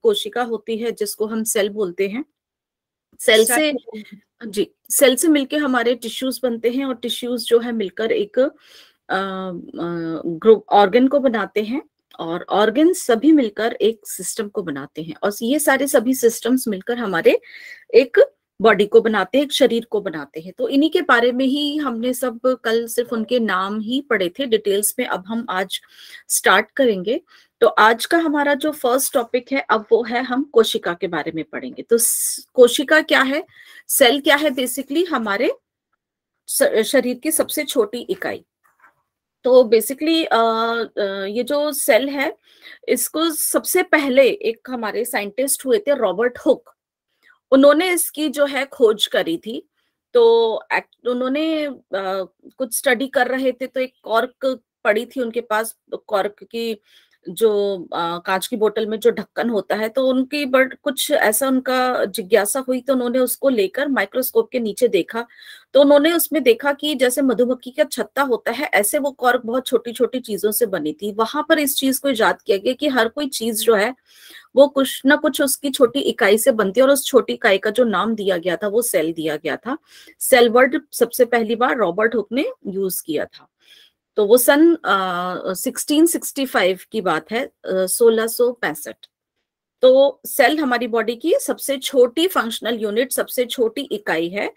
कोशिका होती है जिसको हम सेल बोलते हैं। सेल से जी, सेल से मिलके हमारे टिश्यूज बनते हैं और टिश्यूज जो है मिलकर एक ग्रुप ऑर्गन को बनाते हैं और ऑर्गन सभी मिलकर एक सिस्टम को बनाते हैं और ये सारे सभी सिस्टम्स मिलकर हमारे एक बॉडी को बनाते हैं, एक शरीर को बनाते हैं। तो इन्हीं के बारे में ही हमने सब कल सिर्फ उनके नाम ही पढ़े थे डिटेल्स में, अब हम आज स्टार्ट करेंगे। तो आज का हमारा जो फर्स्ट टॉपिक है अब वो है, हम कोशिका के बारे में पढ़ेंगे। तो कोशिका क्या है, सेल क्या है, बेसिकली हमारे शरीर की सबसे छोटी इकाई। तो बेसिकली ये जो सेल है इसको सबसे पहले एक हमारे साइंटिस्ट हुए थे रॉबर्ट हुक, उन्होंने इसकी जो है खोज करी थी। तो उन्होंने कुछ स्टडी कर रहे थे तो एक कॉर्क पड़ी थी उनके पास, कॉर्क की जो कांच की बोतल में जो ढक्कन होता है, तो उनकी बट कुछ ऐसा उनका जिज्ञासा हुई तो उन्होंने उसको लेकर माइक्रोस्कोप के नीचे देखा। तो उन्होंने उसमें देखा कि जैसे मधुमक्खी का छत्ता होता है ऐसे वो कॉर्क बहुत छोटी छोटी चीजों से बनी थी। वहां पर इस चीज को इजाद किया गया कि हर कोई चीज जो है वो कुछ ना कुछ उसकी छोटी इकाई से बनती है और उस छोटी इकाई का जो नाम दिया गया था वो सेल दिया गया था। सेल वर्ड सबसे पहली बार रॉबर्ट हुक ने यूज किया था। तो वो सन 1665 की बात है, 1665। तो सेल हमारी बॉडी की सबसे छोटी फंक्शनल यूनिट, सबसे छोटी इकाई है।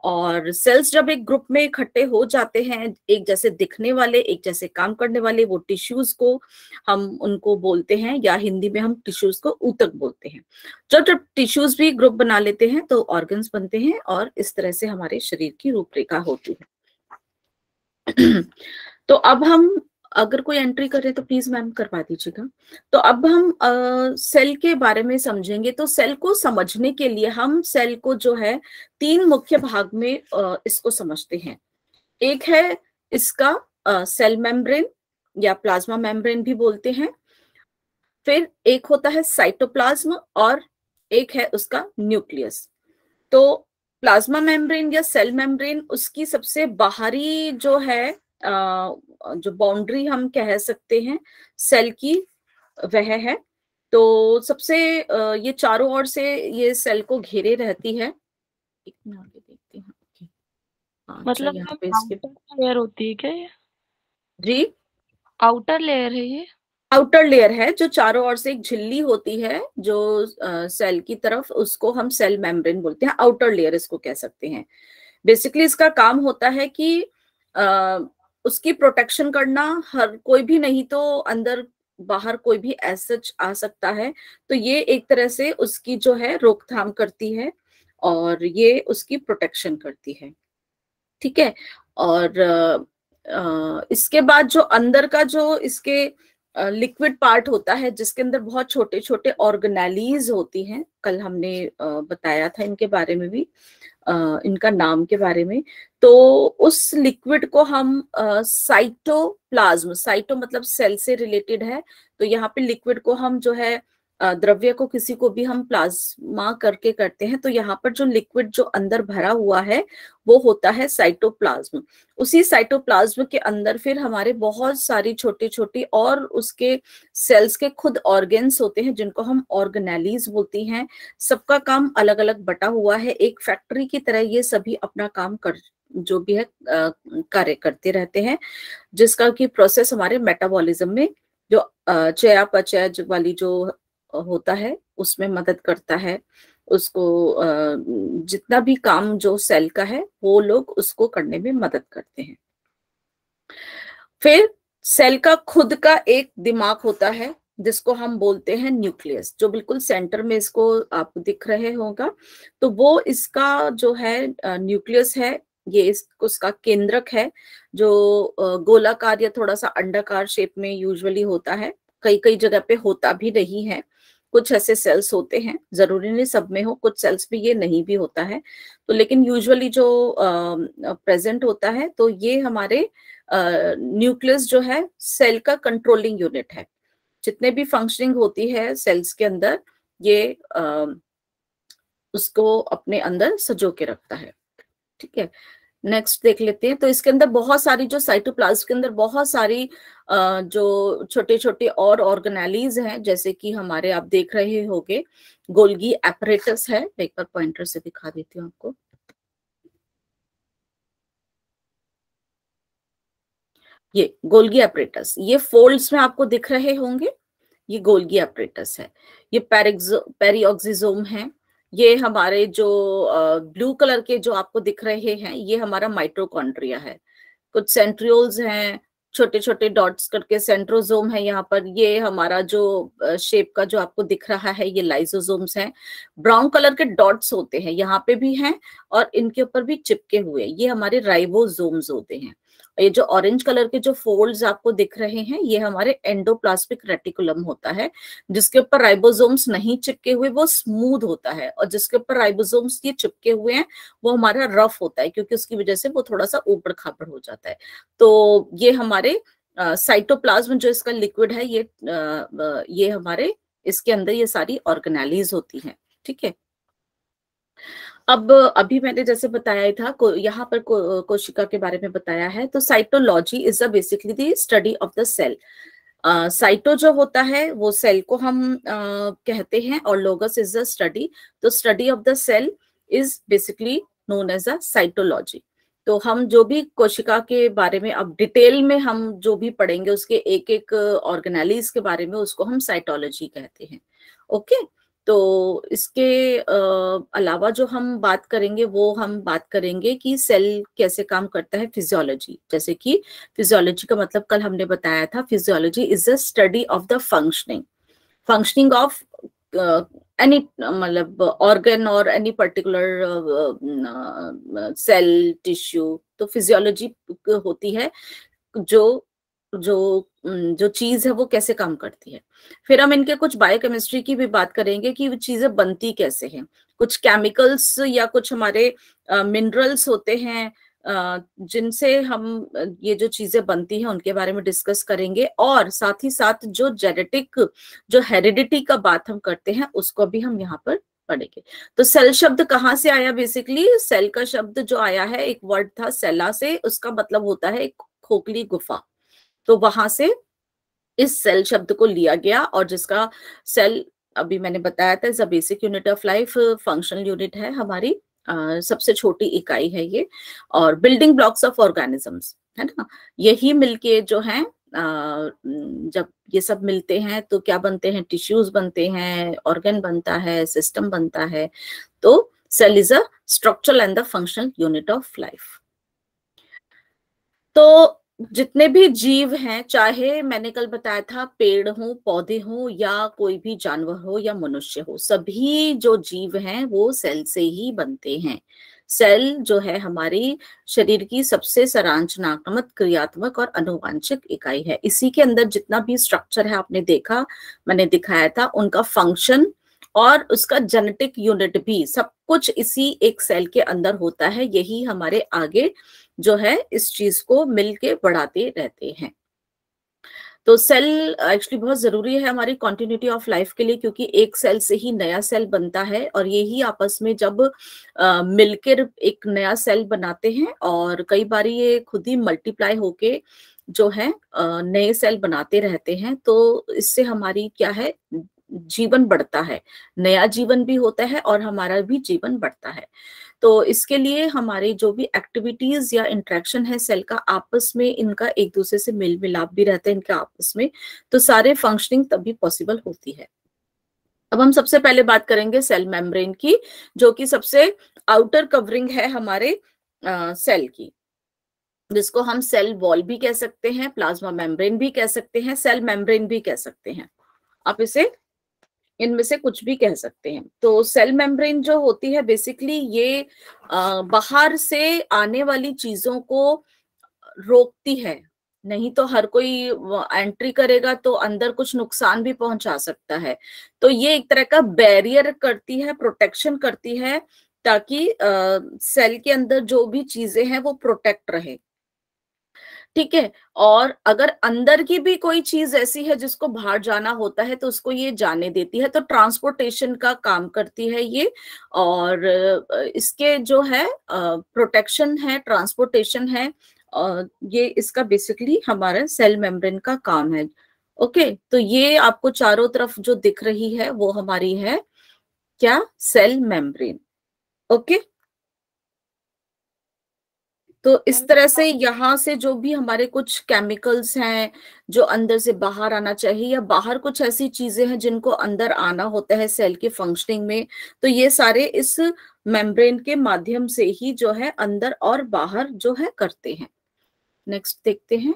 और सेल्स जब एक ग्रुप में इकट्ठे हो जाते हैं, एक जैसे दिखने वाले, एक जैसे काम करने वाले, वो टिश्यूज को हम उनको बोलते हैं, या हिंदी में हम टिश्यूज को ऊतक बोलते हैं। जब जब टिश्यूज भी ग्रुप बना लेते हैं तो ऑर्गन्स बनते हैं और इस तरह से हमारे शरीर की रूपरेखा होती है। तो अब हम अगर कोई एंट्री करे तो प्लीज मैम करवा दीजिएगा। तो अब हम सेल के बारे में समझेंगे। तो सेल को समझने के लिए हम सेल को जो है तीन मुख्य भाग में इसको समझते हैं। एक है इसका सेल मेम्ब्रेन या प्लाज्मा मेम्ब्रेन भी बोलते हैं, फिर एक होता है साइटोप्लाज्म और एक है उसका न्यूक्लियस। तो प्लाज्मा मेम्ब्रेन या सेल मेम्ब्रेन उसकी सबसे बाहरी जो है जो बाउंड्री हम कह सकते हैं सेल की, वह है। तो सबसे ये चारों ओर से ये सेल को घेरे रहती है। एक मिनट आगे देखते हैं। मतलब यहाँ पे इसके आउटर लेयर होती है क्या ये? जी, आउटर लेयर है ये? आउटर लेयर है जो चारों ओर से एक झिल्ली होती है जो सेल की तरफ, उसको हम सेल मेम्ब्रेन बोलते हैं, आउटर लेयर इसको कह सकते हैं। बेसिकली इसका काम होता है कि उसकी प्रोटेक्शन करना, हर कोई भी नहीं तो अंदर बाहर कोई भी सच आ सकता है, तो ये एक तरह से उसकी जो है रोकथाम करती है और ये उसकी प्रोटेक्शन करती है। ठीक है। और इसके बाद जो अंदर का जो इसके लिक्विड पार्ट होता है जिसके अंदर बहुत छोटे छोटे ऑर्गेनेलीज होती हैं, कल हमने बताया था इनके बारे में भी, इनका नाम के बारे में। तो उस लिक्विड को हम साइटोप्लाज्म, साइटो मतलब सेल से रिलेटेड है, तो यहाँ पे लिक्विड को हम जो है द्रव्य को किसी को भी हम प्लाज्मा करके करते हैं, तो यहाँ पर जो लिक्विड जो अंदर भरा हुआ है वो होता है साइटोप्लाज्म। उसी साइटोप्लाज्म के अंदर फिर हमारे बहुत सारी छोटी छोटी और उसके सेल्स के खुद ऑर्गेन्स होते हैं जिनको हम ऑर्गेनेलीज बोलती हैं। सबका काम अलग अलग बटा हुआ है, एक फैक्ट्री की तरह ये सभी अपना काम कर जो भी है कार्य करते रहते हैं, जिसका की प्रोसेस हमारे मेटाबॉलिज्म में जो चयापचय वाली जो होता है उसमें मदद करता है। उसको जितना भी काम जो सेल का है वो लोग उसको करने में मदद करते हैं। फिर सेल का खुद का एक दिमाग होता है जिसको हम बोलते हैं न्यूक्लियस, जो बिल्कुल सेंटर में इसको आप दिख रहे होगा। तो वो इसका जो है न्यूक्लियस है, ये उसका केंद्रक है जो गोलाकार या थोड़ा सा अंडाकार शेप में यूजुअली होता है। कई कई जगह पे होता भी नहीं है, कुछ ऐसे सेल्स होते हैं, जरूरी नहीं सब में हो, कुछ सेल्स में ये नहीं भी होता है। तो लेकिन यूजुअली जो प्रेजेंट होता है, तो ये हमारे न्यूक्लियस जो है सेल का कंट्रोलिंग यूनिट है। जितने भी फंक्शनिंग होती है सेल्स के अंदर, ये उसको अपने अंदर सजो के रखता है। ठीक है। नेक्स्ट देख लेते हैं। तो इसके अंदर बहुत सारी जो साइटोप्लाज्म के अंदर बहुत सारी जो छोटे छोटे और ऑर्गेनेलीज हैं, जैसे कि हमारे आप देख रहे होंगे गोल्गी एपरेटस है। एक बार पॉइंटर से दिखा देती हूँ आपको। ये गोल्गी एपरेटस, ये फोल्ड्स में आपको दिख रहे होंगे, ये गोल्गी एपरेटस है। ये पेरिऑक्सिसोम है। ये हमारे जो ब्लू कलर के जो आपको दिख रहे हैं, ये हमारा माइटोकॉन्ड्रिया है। कुछ सेंट्रियोल्स हैं, छोटे छोटे डॉट्स करके सेंट्रोजोम है यहाँ पर। ये हमारा जो शेप का जो आपको दिख रहा है, ये लाइसोसोम्स हैं। ब्राउन कलर के डॉट्स होते हैं, यहाँ पे भी हैं और इनके ऊपर भी चिपके हुए, ये हमारे राइबोसोम्स होते हैं। ये जो ऑरेंज कलर के जो फोल्ड्स आपको दिख रहे हैं, ये हमारे एंडोप्लाज्मिक रेटिकुलम होता है। जिसके ऊपर राइबोसोम्स नहीं चिपके हुए वो स्मूथ होता है, और जिसके ऊपर राइबोसोम्स ये चिपके हुए हैं वो हमारा रफ होता है, क्योंकि उसकी वजह से वो थोड़ा सा ऊपर खापड़ हो जाता है। तो ये हमारे साइटोप्लाज्म जो इसका लिक्विड है, ये हमारे इसके अंदर ये सारी ऑर्गेनेलीज होती हैं। ठीक है। अब अभी मैंने जैसे बताया था यहाँ पर कोशिका के बारे में बताया है। तो cytology is a basically the study of the cell. Cyto जो होता है वो सेल को हम कहते हैं, और लोगस इज द स्टडी। तो study of the cell is basically known as a cytology. तो हम जो भी कोशिका के बारे में अब डिटेल में हम जो भी पढ़ेंगे, उसके एक एक ऑर्गेनेलीज के बारे में, उसको हम साइटोलॉजी कहते हैं। ओके। तो इसके अलावा जो हम बात करेंगे, वो हम बात करेंगे कि सेल कैसे काम करता है, फिजियोलॉजी। जैसे कि फिजियोलॉजी का मतलब कल हमने बताया था, physiology is the study of the functioning of any मतलब ऑर्गन और एनी पर्टिकुलर सेल टिश्यू। तो फिजियोलॉजी होती है जो जो जो चीज है वो कैसे काम करती है। फिर हम इनके कुछ बायोकेमिस्ट्री की भी बात करेंगे कि वो चीजें बनती कैसे हैं। कुछ केमिकल्स या कुछ हमारे मिनरल्स होते हैं जिनसे हम ये जो चीजें बनती हैं उनके बारे में डिस्कस करेंगे, और साथ ही साथ जो जेनेटिक जो हेरिडिटी का बात हम करते हैं उसको भी हम यहाँ पर पढ़ेंगे। तो सेल शब्द कहाँ से आया? बेसिकली सेल का शब्द जो आया है, एक वर्ड था सेला से, उसका मतलब होता है एक खोखली गुफा। तो वहां से इस सेल शब्द को लिया गया, और जिसका सेल अभी मैंने बताया था is a basic unit of life, functional unit है हमारी, सबसे छोटी इकाई है ये, और बिल्डिंग ब्लॉक्स ऑफ ऑर्गेनिजम्स है ना। यही मिलके जो है जब ये सब मिलते हैं तो क्या बनते हैं? टिश्यूज बनते हैं, ऑर्गन बनता है, सिस्टम बनता है। तो cell is a structural and the functional unit of life. तो जितने भी जीव हैं, चाहे मैंने कल बताया था पेड़ हो, पौधे हो, या कोई भी जानवर हो या मनुष्य हो, सभी जो जीव हैं वो सेल से ही बनते हैं। सेल जो है हमारी शरीर की सबसे संरचनात्मक, क्रियात्मक और आनुवांशिक इकाई है। इसी के अंदर जितना भी स्ट्रक्चर है आपने देखा, मैंने दिखाया था, उनका फंक्शन और उसका जेनेटिक यूनिट भी सब कुछ इसी एक सेल के अंदर होता है। यही हमारे आगे जो है इस चीज को मिलके बढ़ाते रहते हैं। तो सेल एक्चुअली बहुत जरूरी है हमारी कंटिन्यूटी ऑफ लाइफ के लिए, क्योंकि एक सेल से ही नया सेल बनता है, और यही आपस में जब मिलकर एक नया सेल बनाते हैं, और कई बार ये खुद ही मल्टीप्लाई होके जो है नए सेल बनाते रहते हैं। तो इससे हमारी क्या है, जीवन बढ़ता है, नया जीवन भी होता है और हमारा भी जीवन बढ़ता है। तो इसके लिए हमारे जो भी एक्टिविटीज या इंटरेक्शन है सेल का आपस में, इनका एक दूसरे से मेल मिलाप भी रहता है इनके आपस में, तो सारे फंक्शनिंग तभी पॉसिबल होती है। अब हम सबसे पहले बात करेंगे सेल मेम्ब्रेन की, जो कि सबसे आउटर कवरिंग है हमारे सेल की, जिसको हम सेल वॉल भी कह सकते हैं, प्लाज्मा मेम्ब्रेन भी कह सकते हैं, सेल मेम्ब्रेन भी कह सकते हैं। आप इसे इनमें से कुछ भी कह सकते हैं। तो सेल मेम्ब्रेन जो होती है बेसिकली ये बाहर से आने वाली चीजों को रोकती है। नहीं तो हर कोई एंट्री करेगा तो अंदर कुछ नुकसान भी पहुंचा सकता है। तो ये एक तरह का बैरियर करती है, प्रोटेक्शन करती है, ताकि सेल के अंदर जो भी चीजें हैं वो प्रोटेक्ट रहे। ठीक है। और अगर अंदर की भी कोई चीज ऐसी है जिसको बाहर जाना होता है तो उसको ये जाने देती है, तो ट्रांसपोर्टेशन का काम करती है ये। और इसके जो है प्रोटेक्शन है, ट्रांसपोर्टेशन है, ये इसका बेसिकली हमारा सेल मेम्ब्रेन का काम है। ओके, तो ये आपको चारों तरफ जो दिख रही है वो हमारी है क्या, सेल मेम्ब्रेन। ओके, तो इस तरह से यहाँ से जो भी हमारे कुछ केमिकल्स हैं जो अंदर से बाहर आना चाहिए, या बाहर कुछ ऐसी चीजें हैं जिनको अंदर आना होता है सेल के फंक्शनिंग में, तो ये सारे इस मेम्ब्रेन के माध्यम से ही जो है अंदर और बाहर जो है करते हैं। नेक्स्ट देखते हैं।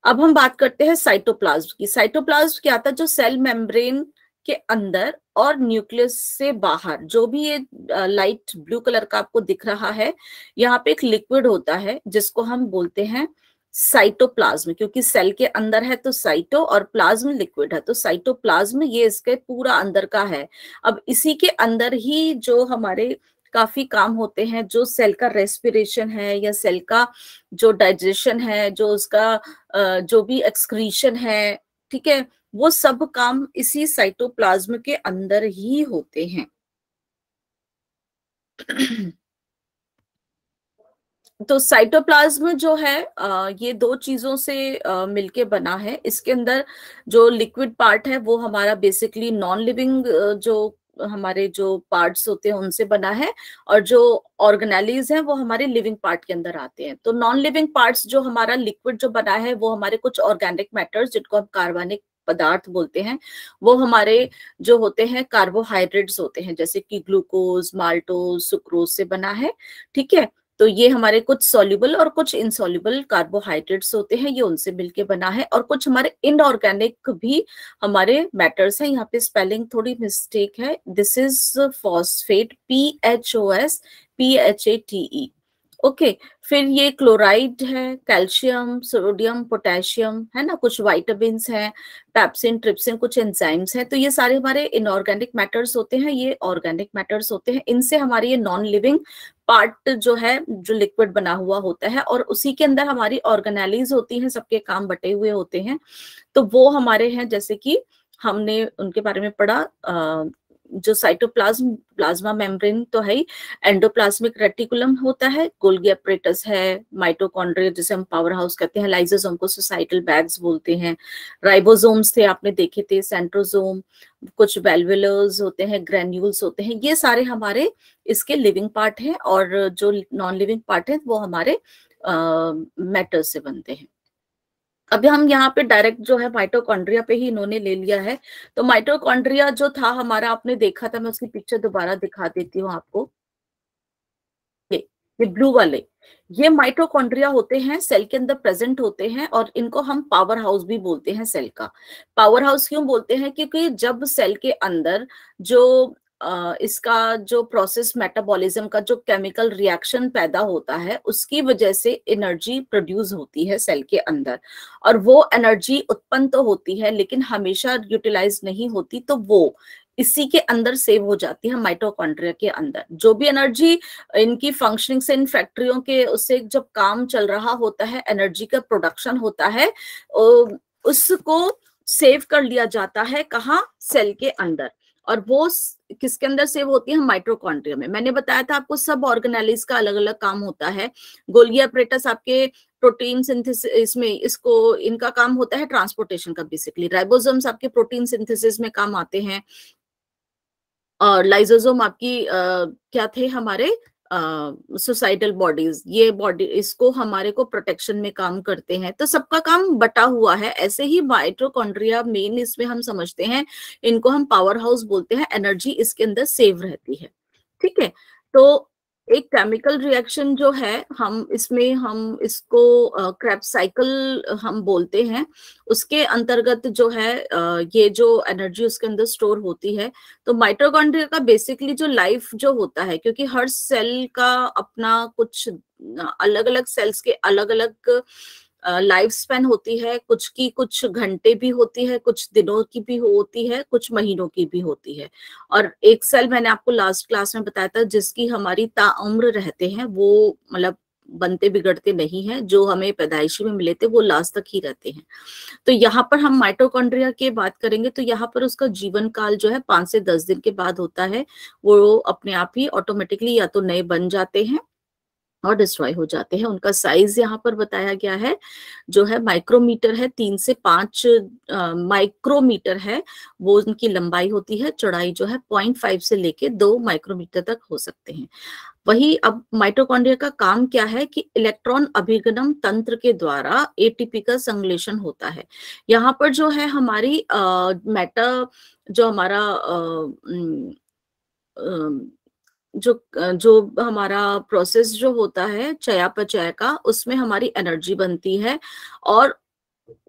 अब हम बात करते हैं साइटोप्लाज्म की। साइटोप्लाज्म क्या था, जो सेल मेम्ब्रेन के अंदर और न्यूक्लियस से बाहर जो भी ये लाइट ब्लू कलर का आपको दिख रहा है, यहाँ पे एक लिक्विड होता है जिसको हम बोलते हैं साइटोप्लाज्म, क्योंकि सेल के अंदर है तो साइटो और प्लाज्म लिक्विड है, तो साइटोप्लाज्म ये इसके पूरा अंदर का है। अब इसी के अंदर ही जो हमारे काफी काम होते हैं, जो सेल का रेस्पिरेशन है या सेल का जो डाइजेशन है, जो उसका जो भी एक्सक्रीशन है, ठीक है, वो सब काम इसी साइटोप्लाज्म के अंदर ही होते हैं। तो साइटोप्लाज्म जो है ये दो चीजों से मिलके बना है। इसके अंदर जो लिक्विड पार्ट है वो हमारा बेसिकली नॉन लिविंग जो हमारे जो पार्ट्स होते हैं उनसे बना है, और जो ऑर्गेनेलीज हैं वो हमारे लिविंग पार्ट के अंदर आते हैं। तो नॉन लिविंग पार्ट्स जो हमारा लिक्विड जो बना है वो हमारे कुछ ऑर्गेनिक मैटर्स जिनको हम कार्बनिक पदार्थ बोलते हैं, वो हमारे जो होते हैं कार्बोहाइड्रेट्स होते हैं, जैसे कि ग्लूकोज, माल्टोज, सुक्रोज से बना है। ठीक है, तो ये हमारे कुछ सॉल्युबल और कुछ इनसॉल्युबल कार्बोहाइड्रेट्स होते हैं, ये उनसे मिलके बना है। और कुछ हमारे इनऑर्गेनिक भी हमारे मैटर्स हैं। यहाँ पे स्पेलिंग थोड़ी मिस्टेक है, this is phosphate, PHOS PHATE। Okay, फिर ये क्लोराइड है, कैल्शियम, सोडियम, पोटेशियम है ना, कुछ वाइटामिन हैं, पैप्सिन, ट्रिप्सिन, कुछ एंजाइम्स हैं। तो ये सारे हमारे इनऑर्गेनिक मैटर्स होते हैं, ये ऑर्गेनिक मैटर्स होते हैं। इनसे हमारी ये नॉन लिविंग पार्ट जो है, जो लिक्विड बना हुआ होता है, और उसी के अंदर हमारी ऑर्गेनेलीज होती हैं, सबके काम बटे हुए होते हैं। तो वो हमारे हैं, जैसे कि हमने उनके बारे में पढ़ा, जो साइटोप्लाज्म, प्लाज्मा मेम्ब्रेन तो है ही, एंडोप्लाज्मिक रेटिकुलम होता है, गोल्गी अपरेटस है, माइटोकॉन्ड्रिया जिसे हम पावर हाउस कहते हैं, लाइसोसोम को सोसाइटल बैग्स बोलते हैं, राइबोसोम्स थे आपने देखे थे, सेंट्रोसोम, कुछ वेल्वुलर्स होते हैं, ग्रेन्यूल्स होते हैं, ये सारे हमारे इसके लिविंग पार्ट हैं, और जो नॉन लिविंग पार्ट है वो हमारे मैटर से बनते हैं। अभी हम यहाँ पे डायरेक्ट जो है माइटोकॉन्ड्रिया पे ही इन्होंने ले लिया है। तो माइटोकॉन्ड्रिया जो था हमारा, आपने देखा था, मैं उसकी पिक्चर दोबारा दिखा देती हूँ आपको। ये ब्लू वाले, ये माइटोकॉन्ड्रिया होते हैं, सेल के अंदर प्रेजेंट होते हैं, और इनको हम पावर हाउस भी बोलते हैं। सेल का पावर हाउस क्यों बोलते हैं, क्योंकि जब सेल के अंदर जो इसका जो प्रोसेस मेटाबॉलिज्म का जो केमिकल रिएक्शन पैदा होता है, उसकी वजह से एनर्जी प्रोड्यूस होती है सेल के अंदर, और वो एनर्जी उत्पन्न तो होती है लेकिन हमेशा यूटिलाइज नहीं होती, तो वो इसी के अंदर सेव हो जाती है माइटोकॉन्ड्रिया के अंदर। जो भी एनर्जी इनकी फंक्शनिंग से, इन फैक्ट्रियों के उससे जब काम चल रहा होता है, एनर्जी का प्रोडक्शन होता है, उसको सेव कर लिया जाता है, कहाँ, सेल के अंदर। और वो किसके अंदर सेव होती है, माइटोकॉन्ड्रिया में। मैंने बताया था आपको सब ऑर्गेनेलिज का अलग अलग काम होता है। गोल्गी अपरेटस आपके प्रोटीन सिंथेसिस में, इसको इनका काम होता है ट्रांसपोर्टेशन का बेसिकली। राइबोसोम्स आपके प्रोटीन सिंथेसिस में काम आते हैं, और लाइसोसोम आपकी क्या थे हमारे सोसाइटल बॉडीज, ये बॉडी इसको हमारे को प्रोटेक्शन में काम करते हैं। तो सबका काम बटा हुआ है। ऐसे ही माइटोकॉन्ड्रिया मेन इसमें हम समझते हैं, इनको हम पावर हाउस बोलते हैं, एनर्जी इसके अंदर सेव रहती है। ठीक है, तो एक केमिकल रिएक्शन जो है, हम इसको क्रेब्स साइकिल हम बोलते हैं। उसके अंतर्गत जो है ये जो एनर्जी उसके अंदर स्टोर होती है। तो माइटोकॉन्ड्रिया का बेसिकली जो लाइफ जो होता है, क्योंकि हर सेल का अपना कुछ अलग अलग सेल्स के अलग अलग लाइफ स्पैन होती है, कुछ की कुछ घंटे भी होती है, कुछ दिनों की भी होती है, कुछ महीनों की भी होती है। और एक सेल मैंने आपको लास्ट क्लास में बताया था जिसकी हमारी ताउम्र रहते हैं, वो मतलब बनते बिगड़ते नहीं हैं, जो हमें पैदाइशी में मिले थे वो लास्ट तक ही रहते हैं। तो यहाँ पर हम माइटोकॉन्ड्रिया की बात करेंगे तो यहाँ पर उसका जीवन काल जो है 5 से 10 दिन के बाद होता है, वो अपने आप ही ऑटोमेटिकली या तो नए बन जाते हैं और डिस्ट्रॉय हो जाते हैं। उनका साइज यहाँ पर बताया गया है जो है माइक्रोमीटर है, 3 से 5 माइक्रोमीटर है वो उनकी लंबाई होती है। चौड़ाई जो है 0.5 से लेके 2 माइक्रोमीटर तक हो सकते हैं। वही अब माइटोकॉन्ड्रिया का काम क्या है कि इलेक्ट्रॉन अभिगमन तंत्र के द्वारा एटीपी का संश्लेषण होता है। यहाँ पर जो है हमारी जो हमारा जो हमारा प्रोसेस जो होता है चयापचय का, उसमें हमारी एनर्जी बनती है और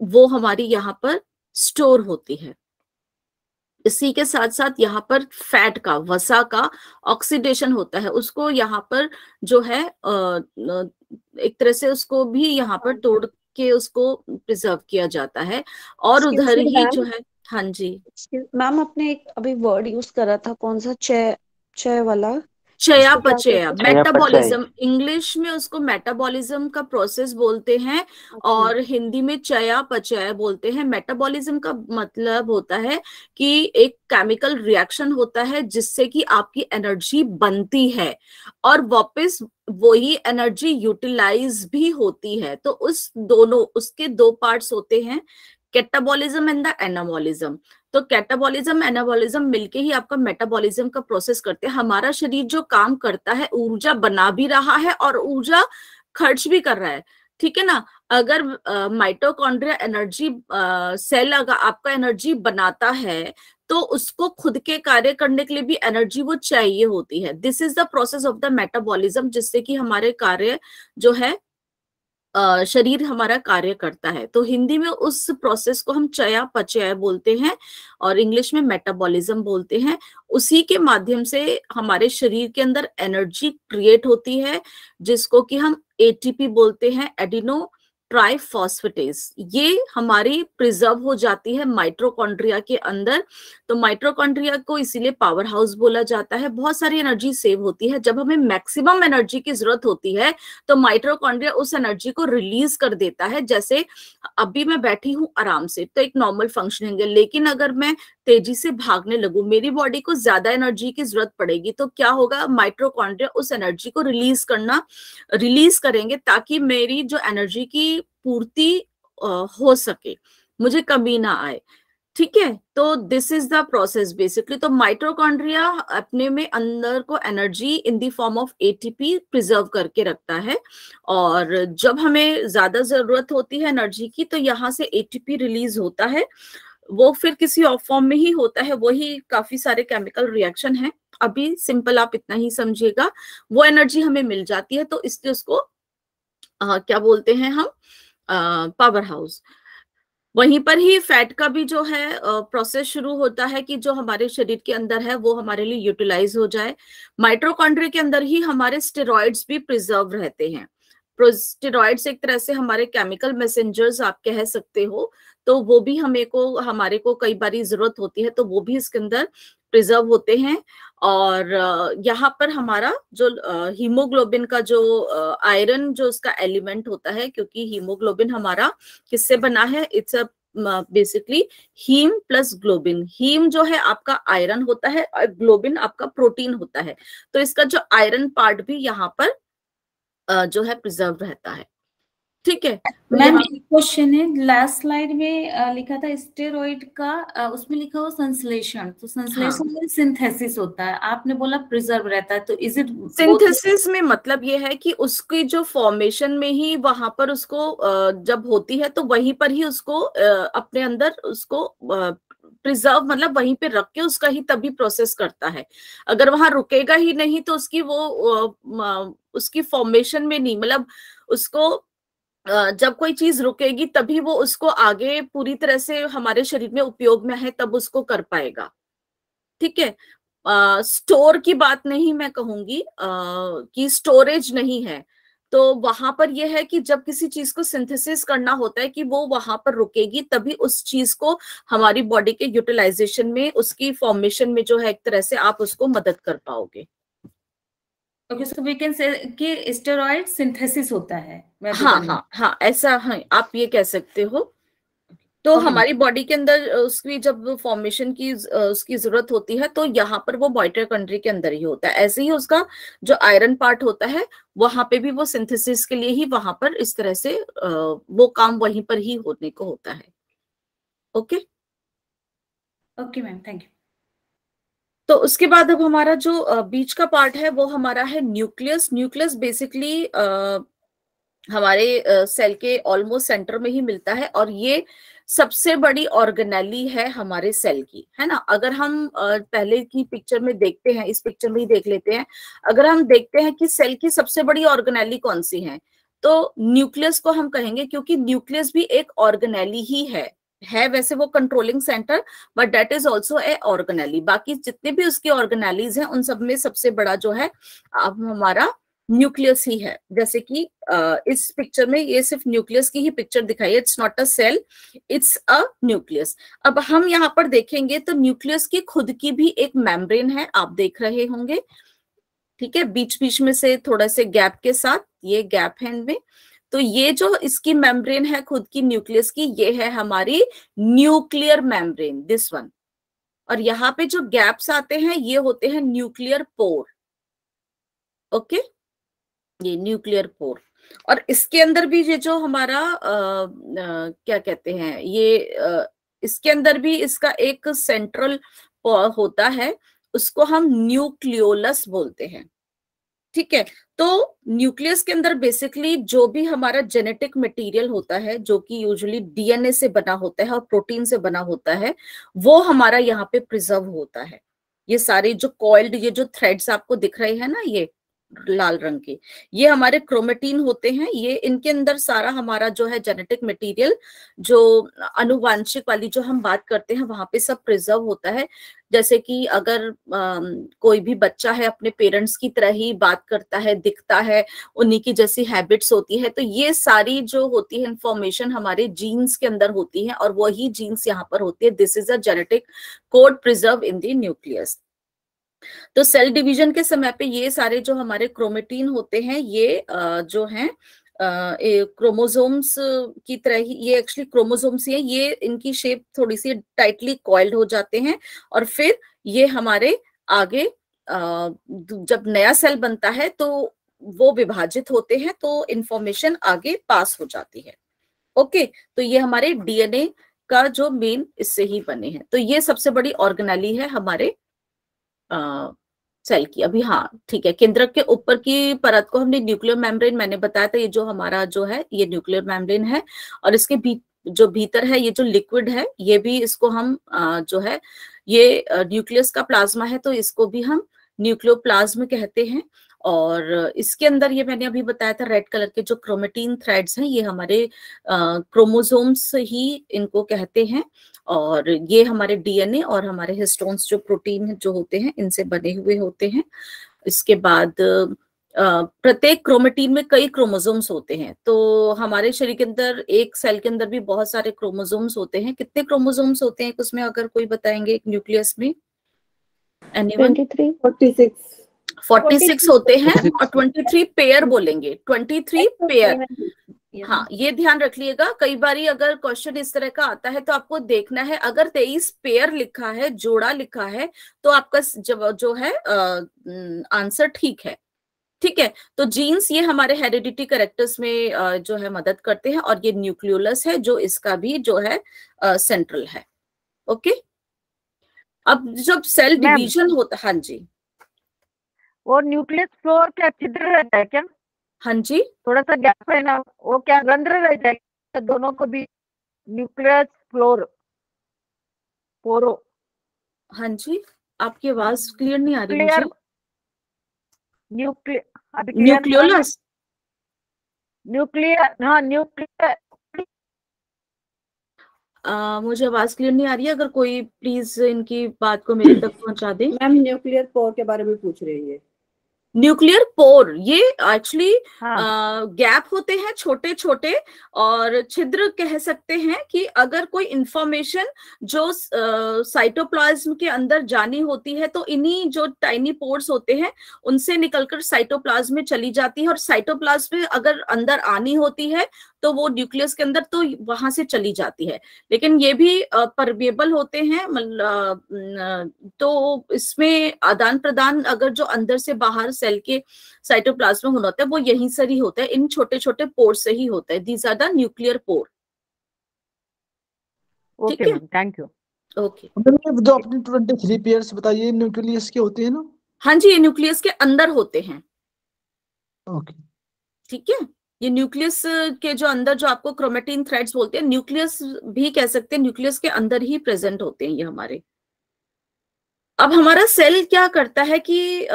वो हमारी यहाँ पर स्टोर होती है। इसी के साथ साथ यहाँ पर फैट का, वसा का ऑक्सीडेशन होता है, उसको यहाँ पर जो है एक तरह से उसको भी यहाँ पर तोड़ के उसको प्रिजर्व किया जाता है। और उधर ही जो है, हाँ जी मैम, आपने एक अभी वर्ड यूज करा था, कौन सा? चय, चय वाला, चयापचय, मेटाबॉलिज्म। इंग्लिश में उसको मेटाबॉलिज्म का प्रोसेस बोलते हैं और हिंदी में चयापचय बोलते हैं। मेटाबॉलिज्म का मतलब होता है कि एक केमिकल रिएक्शन होता है जिससे कि आपकी एनर्जी बनती है और वापस वही एनर्जी यूटिलाइज भी होती है। तो उसके दो पार्ट्स होते हैं, कैटाबॉलिज्म एंड द एनाबॉलिज्म। तो कैटाबॉलिज्म एनाबॉलिज्म मिलके ही आपका मेटाबॉलिज्म का प्रोसेस करते हैं। हमारा शरीर जो काम करता है, ऊर्जा बना भी रहा है और ऊर्जा खर्च भी कर रहा है, ठीक है ना। अगर माइटोकॉन्ड्रिया एनर्जी सेल अगर आपका एनर्जी बनाता है तो उसको खुद के कार्य करने के लिए भी एनर्जी वो चाहिए होती है। This is the process of the metabolism, जिससे कि हमारे कार्य जो है शरीर हमारा कार्य करता है। तो हिंदी में उस प्रोसेस को हम चयापचय बोलते हैं और इंग्लिश में मेटाबॉलिज्म बोलते हैं। उसी के माध्यम से हमारे शरीर के अंदर एनर्जी क्रिएट होती है जिसको कि हम एटीपी बोलते हैं, एडिनो ट्राइफॉस्फेटेज। ये हमारी प्रिजर्व हो जाती है माइटोकॉन्ड्रिया के अंदर। तो माइटोकॉन्ड्रिया को इसीलिए पावर हाउस बोला जाता है। बहुत सारी एनर्जी सेव होती है। जब हमें मैक्सिमम एनर्जी की जरूरत होती है तो माइटोकॉन्ड्रिया उस एनर्जी को रिलीज कर देता है। जैसे अभी मैं बैठी हूँ आराम से तो एक नॉर्मल फंक्शनिंग है, लेकिन अगर मैं तेजी से भागने लगूं, मेरी बॉडी को ज्यादा एनर्जी की जरूरत पड़ेगी। तो क्या होगा, माइटोकॉन्ड्रिया उस एनर्जी को रिलीज करेंगे ताकि मेरी जो एनर्जी की पूर्ति हो सके, मुझे कमी ना आए। ठीक है, तो this is the process basically. तो माइटोकॉन्ड्रिया अपने में अंदर को energy in the form of ATP preserve करके रखता है और जब हमें ज्यादा जरूरत होती है एनर्जी की तो यहाँ से एटीपी रिलीज होता है। वो फिर किसी और फॉर्म में ही होता है, वही काफी सारे केमिकल रिएक्शन है। अभी सिंपल आप इतना ही समझिएगा, वो एनर्जी हमें मिल जाती है तो इसलिए उसको क्या बोलते हैं हम, पावर हाउस। वहीं पर ही फैट का भी जो है प्रोसेस शुरू होता है कि जो हमारे शरीर के अंदर है वो हमारे लिए यूटिलाइज हो जाए। माइटोकॉन्ड्रिया के अंदर ही हमारे स्टेरॉइड्स भी प्रिजर्व रहते हैं। स्टेरॉइड्स एक तरह से हमारे केमिकल मैसेंजर्स आप कह सकते हो, तो वो भी हमारे को कई बार जरूरत होती है तो वो भी इसके अंदर प्रिजर्व होते हैं। और यहाँ पर हमारा जो हीमोग्लोबिन का जो आयरन जो उसका एलिमेंट होता है, क्योंकि हीमोग्लोबिन हमारा किससे बना है, it's a basically heme plus globin. Heme जो है आपका आयरन होता है और ग्लोबिन आपका प्रोटीन होता है। तो इसका जो आयरन पार्ट भी यहाँ पर जो है प्रिजर्व रहता है। ठीक है मैम, एक क्वेश्चन है, लास्ट स्लाइड में लिखा था स्टेरॉइड का, उसमें लिखा हुआ संश्लेषण, तो संश्लेषण में सिंथेसिस होता है, आपने बोला प्रिजर्व रहता है, तो इज इट सिंथेसिस में मतलब ये है कि उसकी जो फॉर्मेशन में ही वहां पर उसको जब होती है तो वहीं पर ही उसको अपने अंदर उसको प्रिजर्व मतलब वहीं पे रख के उसका ही तभी प्रोसेस करता है। अगर वहां रुकेगा ही नहीं तो उसकी फॉर्मेशन में नहीं, मतलब उसको जब कोई चीज रुकेगी तभी वो उसको आगे पूरी तरह से हमारे शरीर में उपयोग में है तब उसको कर पाएगा। ठीक है, स्टोर की बात नहीं मैं कहूंगी कि स्टोरेज नहीं है। तो वहां पर यह है कि जब किसी चीज को सिंथेसिस करना होता है कि वो वहां पर रुकेगी तभी उस चीज को हमारी बॉडी के यूटिलाइजेशन में, उसकी फॉर्मेशन में जो है एक तरह से आप उसको मदद कर पाओगे। Okay, so we can say कि स्टेरॉइड सिंथेसिस होता है हाँ हाँ हाँ, ऐसा हाँ, आप ये कह सकते हो। तो हमारी बॉडी के अंदर उसकी जब फॉर्मेशन की उसकी जरूरत होती है तो यहाँ पर वो माइटोकॉन्ड्रिया के अंदर ही होता है। ऐसे ही उसका जो आयरन पार्ट होता है वहां पे भी वो सिंथेसिस के लिए ही वहां पर इस तरह से वो काम वहीं पर ही होने को होता है। Okay okay ma'am, thank you. तो उसके बाद अब हमारा जो बीच का पार्ट है वो हमारा है न्यूक्लियस। न्यूक्लियस बेसिकली हमारे सेल के ऑलमोस्ट सेंटर में ही मिलता है और ये सबसे बड़ी ऑर्गेनेली है हमारे सेल की, है ना। अगर हम पहले की पिक्चर में देखते हैं, इस पिक्चर में ही देख लेते हैं, अगर हम देखते हैं कि सेल की सबसे बड़ी ऑर्गेनेली कौन सी है तो न्यूक्लियस को हम कहेंगे, क्योंकि न्यूक्लियस भी एक ऑर्गेनेली ही है वैसे वो controlling centre, but that is also a organelle. बाकी जितने भी उसकी ऑर्गेनेलीज हैं उन सब में सबसे बड़ा जो है अब हमारा न्यूक्लियस ही है। जैसे कि इस पिक्चर में ये सिर्फ न्यूक्लियस की ही पिक्चर दिखाई है, it's not a cell, it's a nucleus. अब हम यहाँ पर देखेंगे तो न्यूक्लियस की खुद की भी एक मेम्ब्रेन है, आप देख रहे होंगे, ठीक है, बीच बीच में से थोड़ा से गैप के साथ, ये गैप है इनमें। तो ये जो इसकी मेम्ब्रेन है खुद की न्यूक्लियस की, ये है हमारी न्यूक्लियर मेम्ब्रेन, दिस वन। और यहाँ पे जो गैप्स आते हैं ये होते हैं न्यूक्लियर पोर। ओके, ये न्यूक्लियर पोर। और इसके अंदर भी ये जो हमारा क्या कहते हैं ये इसके अंदर भी इसका एक सेंट्रल होता है, उसको हम न्यूक्लियोलस बोलते हैं, ठीक है। तो न्यूक्लियस के अंदर बेसिकली जो भी हमारा जेनेटिक मटेरियल होता है, जो कि यूजुअली डीएनए से बना होता है और प्रोटीन से बना होता है, वो हमारा यहाँ पे प्रिजर्व होता है। ये सारे जो कॉइल्ड ये जो थ्रेड्स आपको दिख रहे हैं ना, ये लाल रंग के, ये हमारे क्रोमेटिन होते हैं। ये इनके अंदर सारा हमारा जो है जेनेटिक मटेरियल, जो अनुवांशिक वाली जो हम बात करते हैं, वहां पे सब प्रिजर्व होता है। जैसे कि अगर कोई भी बच्चा है अपने पेरेंट्स की तरह ही बात करता है, दिखता है, उन्हीं की जैसी हैबिट्स होती है, तो ये सारी जो होती है इंफॉर्मेशन हमारे जीन्स के अंदर होती है और वही जीन्स यहाँ पर होती है। This is a genetic code preserve in the nucleus. तो सेल डिवीजन के समय पे ये सारे जो हमारे क्रोमेटिन होते हैं, ये जो हैं क्रोमोसोम्स की तरह ही, ये एक्चुअली क्रोमोसोम्स ही है, ये इनकी शेप थोड़ी सी टाइटली कॉइल्ड हो जाते हैं और फिर ये हमारे आगे जब नया सेल बनता है तो वो विभाजित होते हैं, तो इंफॉर्मेशन आगे पास हो जाती है। ओके, तो ये हमारे डीएनए का जो मेन इससे ही बने हैं। तो ये सबसे बड़ी ऑर्गेनेली है हमारे सेल की। अभी हाँ ठीक है, केंद्रक के ऊपर की परत को हमने न्यूक्लियर मेम्ब्रेन मैंने बताया था, ये जो हमारा जो है ये न्यूक्लियर मेम्ब्रेन है। और इसके जो भीतर है ये जो लिक्विड है, ये भी इसको हम जो है ये न्यूक्लियस का प्लाज्मा है, तो इसको भी हम न्यूक्लियोप्लाज्म कहते हैं। और इसके अंदर ये मैंने अभी बताया था रेड कलर के जो क्रोमेटिन थ्रेड्स हैं, ये हमारे क्रोमोसोम्स ही इनको कहते हैं। और ये हमारे डीएनए और हमारे हिस्टोन्स जो प्रोटीन जो होते हैं इनसे बने हुए होते हैं। इसके बाद प्रत्येक क्रोमेटिन में कई क्रोमोसोम्स होते हैं। तो हमारे शरीर के अंदर एक सेल के अंदर भी बहुत सारे क्रोमोसोम्स होते हैं। कितने क्रोमोसोम्स होते हैं उसमें, अगर कोई बताएंगे एक न्यूक्लियस में? एनीवन? 46 होते हैं और 23 पेयर बोलेंगे, 23 पेयर। हाँ, ये ध्यान रख लिएगा। कई बारी अगर क्वेश्चन इस तरह का आता है तो आपको देखना है, अगर 23 पेयर लिखा है, जोड़ा लिखा है, तो आपका जो है आंसर ठीक है, ठीक है। तो जीन्स ये हमारे हेरिडिटी कैरेक्टर्स में जो है मदद करते हैं, और ये न्यूक्लियोलस है जो इसका भी जो है सेंट्रल है। ओके, अब जब सेल डिवीजन होता, हाँ जी, वो न्यूक्लियस फ्लोर क्या छिद्र रहता है क्या? हाँ जी, थोड़ा सा गैप है ना, वो क्या रंध्र रहता है दोनों को भी? न्यूक्लियस फ्लोर, पोरो। हाँ जी, आपकी आवाज क्लियर नहीं आ रही मुझे। न्यूक्लियोलस, न्यूक्लियर, हाँ न्यूक्लियर। मुझे आवाज क्लियर नहीं आ रही है, अगर कोई प्लीज इनकी बात को मेरे तक पहुंचा दे। मैम न्यूक्लियर पोर के बारे में पूछ रही है। न्यूक्लियर पोर, ये एक्चुअली हाँ गैप होते हैं छोटे छोटे, और छिद्र कह सकते हैं कि अगर कोई इंफॉर्मेशन जो साइटोप्लाज्म के अंदर जानी होती है तो इन्हीं जो टाइनी पोर्स होते हैं उनसे निकलकर साइटोप्लाज्म में चली जाती है, और साइटोप्लाज्म में अगर अंदर आनी होती है तो वो न्यूक्लियस के अंदर तो वहां से चली जाती है। लेकिन ये भी परमेबल होते हैं, तो इसमें आदान प्रदान अगर जो अंदर से बाहर सेल के साइटोप्लाज्म में होता है वो यहीं से ही होता है, इन छोटे छोटे पोर से ही होता है। These are the nuclear pore. ठीक ओके है, मैम, थैंक यू। ओके। जो अपनी 23 पेयर्स बताइए न्यूक्लियस के होते हैं ना? हाँ जी, ये न्यूक्लियस के अंदर होते हैं। ओके, ठीक है, ये न्यूक्लियस के जो अंदर जो आपको क्रोमेटिन थ्रेड्स बोलते हैं, न्यूक्लियस भी कह सकते हैं, न्यूक्लियस के अंदर ही प्रेजेंट होते हैं ये हमारे। अब हमारा सेल क्या करता है कि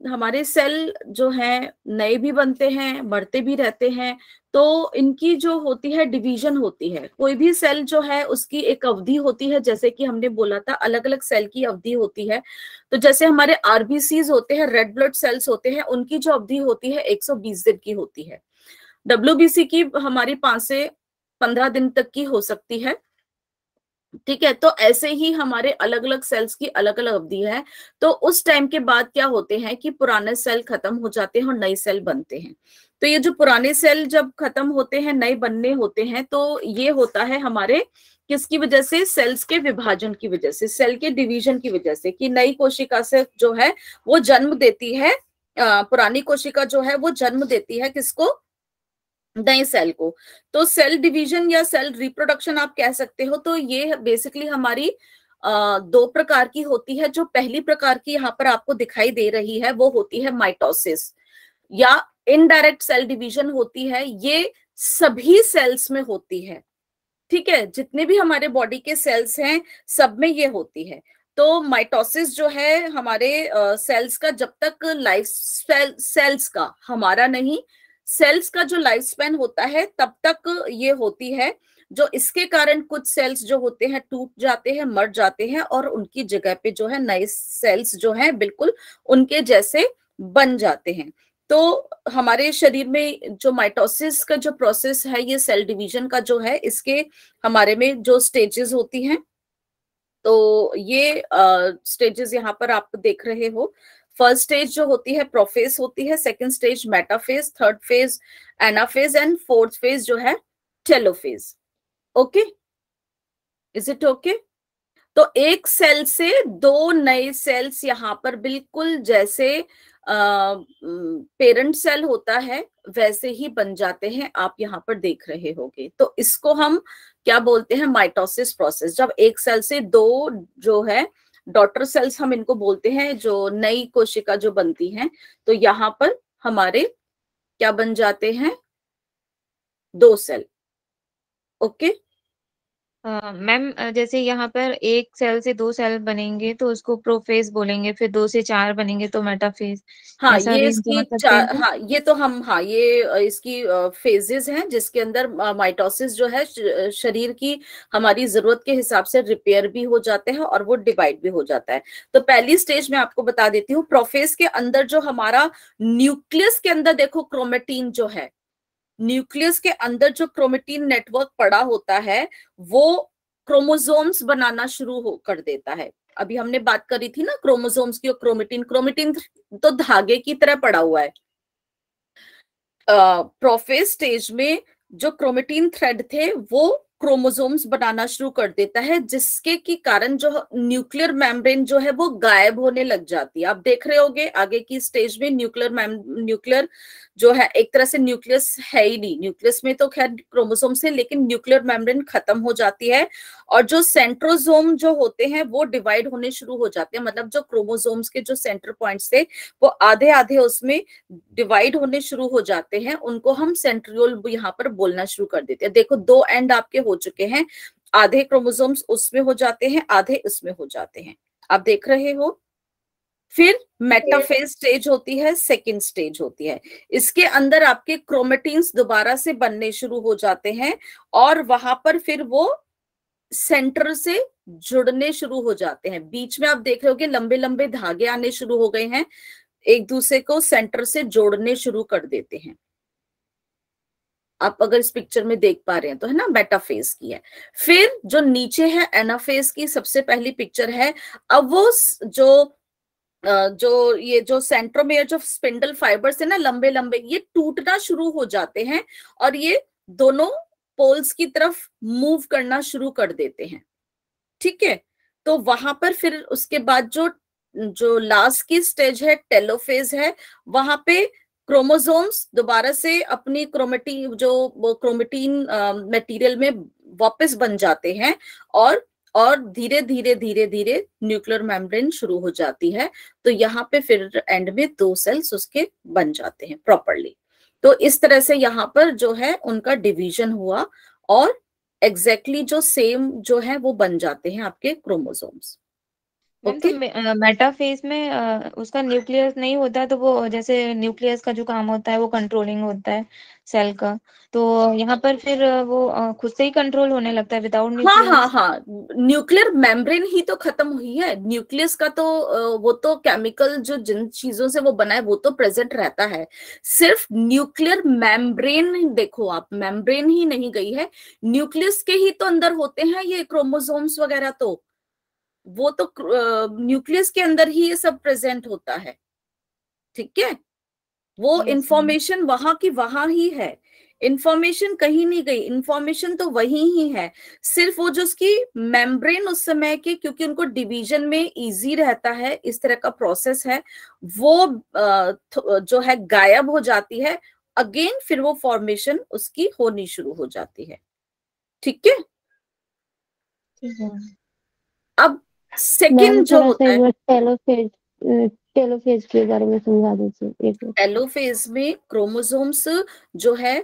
हमारे सेल जो हैं नए भी बनते हैं, बढ़ते भी रहते हैं, तो इनकी जो होती है डिवीजन होती है। कोई भी सेल जो है उसकी एक अवधि होती है, जैसे कि हमने बोला था अलग अलग सेल की अवधि होती है। तो जैसे हमारे आरबीसीज होते हैं, रेड ब्लड सेल्स होते हैं, उनकी जो अवधि होती है 120 दिन की होती है। डब्ल्यूबीसी की हमारी 5 से 15 दिन तक की हो सकती है। ठीक है, तो ऐसे ही हमारे अलग अलग सेल्स की अलग अलग अवधि है। तो उस टाइम के बाद क्या होते हैं कि पुराने सेल खत्म हो जाते हैं और नए सेल बनते हैं। तो ये जो पुराने सेल जब खत्म होते हैं, नए बनने होते हैं, तो ये होता है हमारे किसकी वजह से? सेल्स के विभाजन की वजह से, सेल के डिवीजन की वजह से, कि नई कोशिका से जो है वो जन्म देती है, पुरानी कोशिका जो है वो जन्म देती है किसको? नए सेल को। तो सेल डिवीजन या सेल रिप्रोडक्शन आप कह सकते हो। तो ये बेसिकली हमारी 2 प्रकार की होती है। जो पहली प्रकार की यहाँ पर आपको दिखाई दे रही है वो होती है माइटोसिस या इनडायरेक्ट सेल डिवीजन होती है। ये सभी सेल्स में होती है। ठीक है, जितने भी हमारे बॉडी के सेल्स हैं सब में ये होती है। तो माइटोसिस जो है हमारे सेल्स का, जब तक लाइफ सेल्स का, हमारा नहीं, सेल्स का जो लाइफ स्पैन होता है तब तक ये होती है। जो इसके कारण कुछ सेल्स जो होते हैं टूट जाते हैं, मर जाते हैं, और उनकी जगह पे जो है नए सेल्स जो हैं बिल्कुल उनके जैसे बन जाते हैं। तो हमारे शरीर में जो माइटोसिस का जो प्रोसेस है, ये सेल डिवीजन का जो है, इसके हमारे में जो स्टेजेस होती हैं, तो ये स्टेजेस यहाँ पर आप देख रहे हो। फर्स्ट स्टेज जो होती है प्रोफेज होती है, second stage metaphase, third phase anaphase, and fourth phase जो है telophase. Okay, is it okay? तो एक सेल से 2 नए सेल्स यहाँ पर बिल्कुल जैसे पेरेंट सेल होता है वैसे ही बन जाते हैं, आप यहाँ पर देख रहे होंगे। तो इसको हम क्या बोलते हैं? Mitosis process. जब एक सेल से 2 जो है डॉटर सेल्स हम इनको बोलते हैं, जो नई कोशिका जो बनती हैं, तो यहाँ पर हमारे क्या बन जाते हैं? 2 सेल। ओके, मैम जैसे यहाँ पर एक सेल से 2 सेल बनेंगे तो उसको प्रोफेज बोलेंगे, फिर 2 से 4 बनेंगे तो मेटाफेज। हाँ, ऐसा ये भी इसकी समझ सकते हैं क्या? हाँ, ये तो हम, हाँ, ये इसकी फेजेस हैं जिसके अंदर माइटोसिस जो है शरीर की हमारी जरूरत के हिसाब से रिपेयर भी हो जाते हैं और वो डिवाइड भी हो जाता है। तो पहली स्टेज में आपको बता देती हूँ, प्रोफेज के अंदर जो हमारा न्यूक्लियस के अंदर देखो क्रोमेटिन जो है, न्यूक्लियस के अंदर जो क्रोमेटिन नेटवर्क पड़ा होता है वो क्रोमोसोम्स बनाना शुरू कर देता है। अभी हमने बात करी थी ना क्रोमोसोम्स की, और क्रोमेटिन तो धागे की तरह पड़ा हुआ है। प्रोफेज स्टेज में जो क्रोमेटिन थ्रेड थे वो क्रोमोसोम्स बनाना शुरू कर देता है, जिसके की कारण जो न्यूक्लियर मेम्ब्रेन जो है वो गायब होने लग जाती है। आप देख रहे होगे आगे की स्टेज में न्यूक्लियर जो है, एक तरह से न्यूक्लियस है ही नहीं, न्यूक्लियस में तो खैर क्रोमोसोम्स है, लेकिन न्यूक्लियर मेम्ब्रेन खत्म हो जाती है और जो सेंट्रोसोम जो होते हैं वो डिवाइड होने शुरू हो जाते हैं। मतलब जो क्रोमोसोम्स के जो सेंटर पॉइंट्स थे वो आधे आधे उसमें डिवाइड होने शुरू हो जाते हैं, उनको हम सेंट्रियोल यहाँ पर बोलना शुरू कर देते हैं। देखो 2 एंड आपके हो चुके हैं, आधे क्रोमोसोम्स उसमें हो जाते हैं, आधे इसमें हो जाते हैं, आप देख रहे हो। फिर मेटाफेज स्टेज होती है, सेकंड स्टेज होती है। इसके अंदर आपके क्रोमेटिन्स दोबारा से बनने शुरू हो जाते हैं और वहां पर फिर वो सेंटर से जुड़ने शुरू हो जाते हैं। बीच में आप देख रहे होगे लंबे लंबे धागे आने शुरू हो गए हैं, एक दूसरे को सेंटर से जोड़ने शुरू कर देते हैं। आप अगर इस पिक्चर में देख पा रहे हैं तो, है ना, मेटाफेज की है। फिर जो नीचे है एनाफेज की सबसे पहली पिक्चर है। अब वो जो ये जो सेंट्रोमेयर जो स्पिंडल फाइबर्स है ना, लंबे लंबे, ये टूटना शुरू हो जाते हैं और ये दोनों पोल्स की तरफ मूव करना शुरू कर देते हैं। ठीक है, तो वहां पर फिर उसके बाद जो लास्ट की स्टेज है, टेलोफेज है, वहां पे क्रोमोसोम्स दोबारा से अपनी क्रोमेटीन मटेरियल में वापस बन जाते हैं और धीरे धीरे धीरे धीरे न्यूक्लियर मेम्ब्रेन शुरू हो जाती है। तो यहाँ पे फिर एंड में 2 सेल्स उसके बन जाते हैं प्रॉपरली। तो इस तरह से यहाँ पर जो है उनका डिवीजन हुआ और एग्जैक्टली जो सेम जो है वो बन जाते हैं आपके क्रोमोसोम्स। तो मेटाफेज में उसका न्यूक्लियस नहीं होता, तो वो जैसे न्यूक्लियस का जो काम होता है वो कंट्रोलिंग होता है सेल का, तो यहाँ पर फिर वो खुद से ही कंट्रोल होने लगता है विदाउट न्यूक्लियस। हाँ, न्यूक्लियर मेम्ब्रेन ही तो खत्म हुई है। न्यूक्लियस का तो वो तो केमिकल जो जिन चीजों से वो बना है वो तो प्रेजेंट रहता है। सिर्फ न्यूक्लियर मेम्ब्रेन, देखो आप, मेम्ब्रेन ही नहीं गई है, न्यूक्लियस के ही तो अंदर होते हैं ये क्रोमोसोम्स वगैरह, तो वो तो न्यूक्लियस के अंदर ही ये सब प्रेजेंट होता है। ठीक है, वो इंफॉर्मेशन वहां की वहां ही है, इंफॉर्मेशन कहीं नहीं गई, इंफॉर्मेशन तो वही ही है। सिर्फ वो जो उसकी मेम्ब्रेन उस समय के, क्योंकि उनको डिवीजन में इजी रहता है, इस तरह का प्रोसेस है, वो जो है गायब हो जाती है। अगेन फिर वो फॉर्मेशन उसकी होनी शुरू हो जाती है। ठीक है, अब सेकंड जो होता है, टेलोफेज के बारे में समझा दीजिए। टेलोफेज में क्रोमोसोम्स जो है,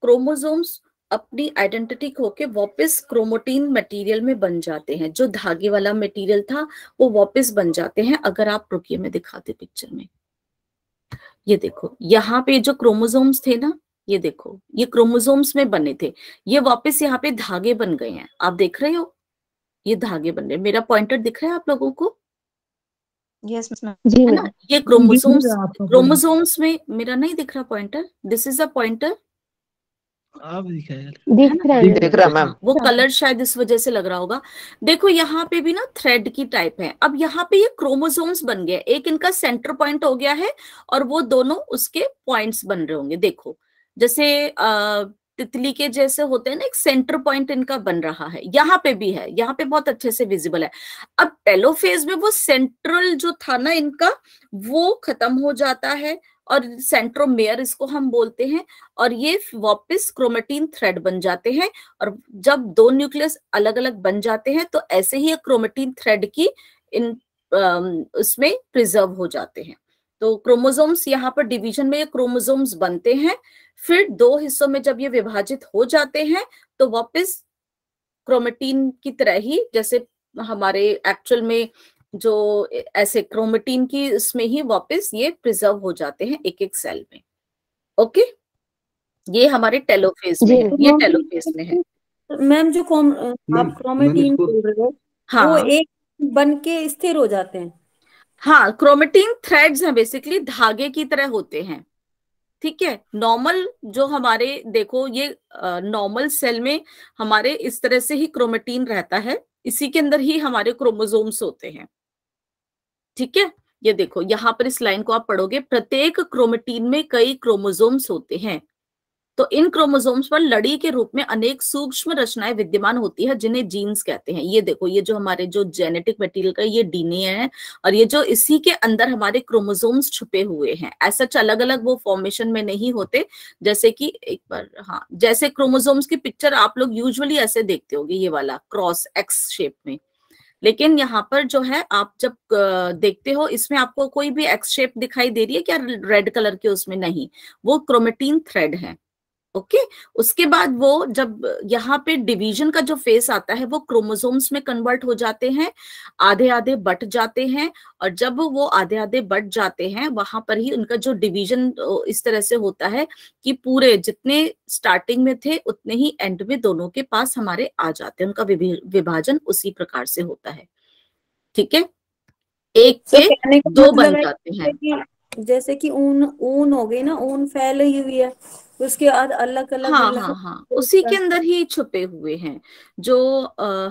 क्रोमोसोम्स अपनी आइडेंटिटी खो के वापस क्रोमेटिन मटेरियल में बन जाते हैं। जो धागे वाला मटेरियल था वो वापस बन जाते हैं। अगर आप रुकिए मैं दिखाते पिक्चर में, ये देखो यहाँ पे जो क्रोमोसोम्स थे ना, ये देखो ये क्रोमोसोम्स में बने थे, ये वापस यहाँ पे धागे बन गए हैं। आप देख रहे हो ये धागे बन रहे। मेरा पॉइंटर दिख रहा है आप लोगों को? यस मैम, जी है ना, ये क्रोमोसोम्स में मेरा नहीं दिख रहा pointer, this is a pointer, आप दिख रहा मैम। वो कलर शायद इस वजह से लग रहा होगा। देखो यहाँ पे भी ना थ्रेड की टाइप है। अब यहाँ पे ये क्रोमोसोम्स बन गए, एक इनका सेंटर पॉइंट हो गया है और वो दोनों उसके पॉइंट्स बन रहे होंगे। देखो जैसे तितली के जैसे होते हैं ना, एक सेंटर पॉइंट इनका बन रहा है। यहाँ पे भी है, यहाँ पे बहुत अच्छे से विजिबल है। अब टेलोफेज में वो सेंट्रल जो था ना इनका, वो खत्म हो जाता है और सेंट्रोमेयर इसको हम बोलते हैं, और ये वापस क्रोमेटिन थ्रेड बन जाते हैं। और जब 2 न्यूक्लियस अलग अलग बन जाते हैं तो ऐसे ही क्रोमेटिन थ्रेड की इन उसमें प्रिजर्व हो जाते हैं। तो क्रोमोसोम्स यहाँ पर डिवीजन में ये क्रोमोसोम्स बनते हैं, फिर 2 हिस्सों में जब ये विभाजित हो जाते हैं तो वापस क्रोमेटिन की तरह ही, जैसे हमारे एक्चुअल में जो ऐसे क्रोमेटिन की इसमें ही वापस ये प्रिजर्व हो जाते हैं एक एक सेल में। ओके, ये हमारे टेलोफेज में है, ये टेलोफेज में है। मैम जो आप क्रोमेटिन बोल रहे हो, हाँ, वो एक बन के स्थिर हो जाते हैं। हाँ, क्रोमेटिन थ्रेड्स हैं, बेसिकली धागे की तरह होते हैं। ठीक है, नॉर्मल जो हमारे, देखो ये नॉर्मल सेल में हमारे इस तरह से ही क्रोमेटिन रहता है, इसी के अंदर ही हमारे क्रोमोसोम्स होते हैं। ठीक है, ये देखो यहाँ पर इस लाइन को आप पढ़ोगे, प्रत्येक क्रोमेटिन में कई क्रोमोसोम्स होते हैं। तो इन क्रोमोसोम्स पर लड़ी के रूप में अनेक सूक्ष्म रचनाएं विद्यमान होती है जिन्हें जीन्स कहते हैं। ये देखो, ये जो हमारे जो जेनेटिक मटेरियल का ये डीएनए है, और ये जो इसी के अंदर हमारे क्रोमोसोम्स छुपे हुए हैं। ऐसा अलग अलग वो फॉर्मेशन में नहीं होते, जैसे कि एक बार, हाँ, जैसे क्रोमोसोम्स की पिक्चर आप लोग यूजुअली ऐसे देखते होगे, ये वाला क्रॉस एक्स शेप में। लेकिन यहाँ पर जो है आप जब देखते हो, इसमें आपको कोई भी एक्स शेप दिखाई दे रही है क्या रेड कलर के? उसमें नहीं, वो क्रोमेटिन थ्रेड है। ओके, उसके बाद वो जब यहाँ पे डिवीजन का जो फेस आता है, वो क्रोमोसोम्स में कन्वर्ट हो जाते हैं, आधे आधे बट जाते हैं। और जब वो आधे आधे बट जाते हैं, वहां पर ही उनका जो डिवीजन इस तरह से होता है कि पूरे जितने स्टार्टिंग में थे उतने ही एंड में दोनों के पास हमारे आ जाते हैं। उनका विभाजन उसी प्रकार से होता है। ठीक है, एक के 2 बन जाते हैं। जैसे कि ऊन ऊन हो गई ना, ऊन फैली हुई है, उसके बाद अलग अलग हाँ अलग हाँ हाँ, उसी के अंदर ही छुपे हुए हैं जो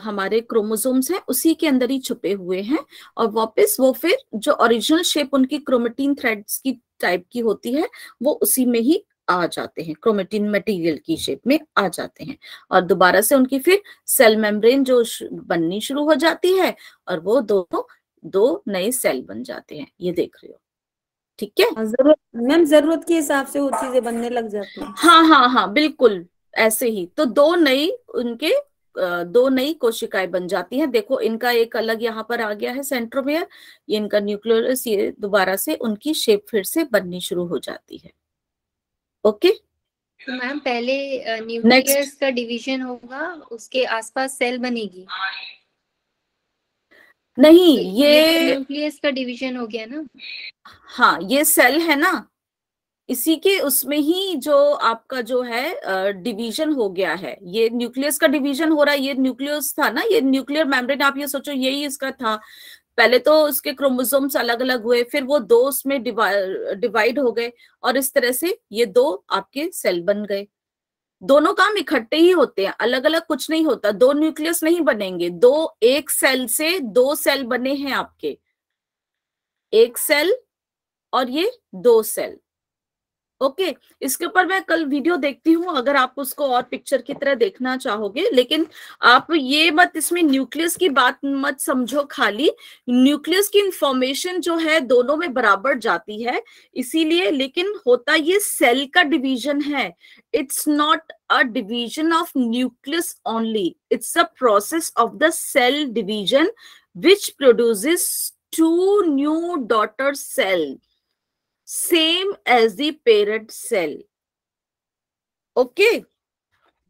हमारे क्रोमोसोम्स हैं, उसी के अंदर ही छुपे हुए हैं। और वापस वो फिर जो ओरिजिनल शेप उनकी क्रोमेटिन थ्रेड्स की टाइप की होती है, वो उसी में ही आ जाते हैं, क्रोमेटिन मटेरियल की शेप में आ जाते हैं। और दोबारा से उनकी फिर सेल मेम्ब्रेन जो बननी शुरू हो जाती है, और वो दो नए सेल बन जाते हैं। ये देख रहे हो, ठीक है। जरूरत मैम, जरूरत के हिसाब से वो चीजें बनने लग जाती हैं। हाँ हाँ हाँ, बिल्कुल ऐसे ही। तो दो नई कोशिकाएं बन जाती हैं। देखो, इनका एक अलग यहाँ पर आ गया है सेंट्रोमियर, ये इनका न्यूक्लियस, ये दोबारा से उनकी शेप फिर से बननी शुरू हो जाती है। ओके, तो मैम पहले नेक्स्ट न्यूक्लियस का डिवीजन होगा, उसके आसपास सेल बनेगी। नहीं, तो ये तो न्यूक्लियस का डिवीजन हो गया ना। हाँ, ये सेल है ना, इसी के उसमें ही जो आपका जो है डिवीजन हो गया है। ये न्यूक्लियस का डिवीजन हो रहा है। ये न्यूक्लियस था ना, ये न्यूक्लियर मेम्ब्रेन, आप ये सोचो यही इसका था। पहले तो उसके क्रोमोसोम्स अलग अलग हुए, फिर वो दो उसमें डिवाइड हो गए, और इस तरह से ये दो आपके सेल बन गए। दोनों काम इकट्ठे ही होते हैं, अलग अलग कुछ नहीं होता। दो न्यूक्लियस नहीं बनेंगे, एक सेल से दो सेल बने हैं आपके, एक सेल और ये दो सेल। ओके, इसके ऊपर मैं कल वीडियो देखती हूँ, अगर आप उसको और पिक्चर की तरह देखना चाहोगे। लेकिन आप ये मत इसमें न्यूक्लियस की बात मत समझो खाली, न्यूक्लियस की इंफॉर्मेशन जो है दोनों में बराबर जाती है इसीलिए। लेकिन होता ये सेल का डिवीजन है, it's not a division of nucleus only, it's a process of the cell division which produces two new daughter cell same as the parent cell. Okay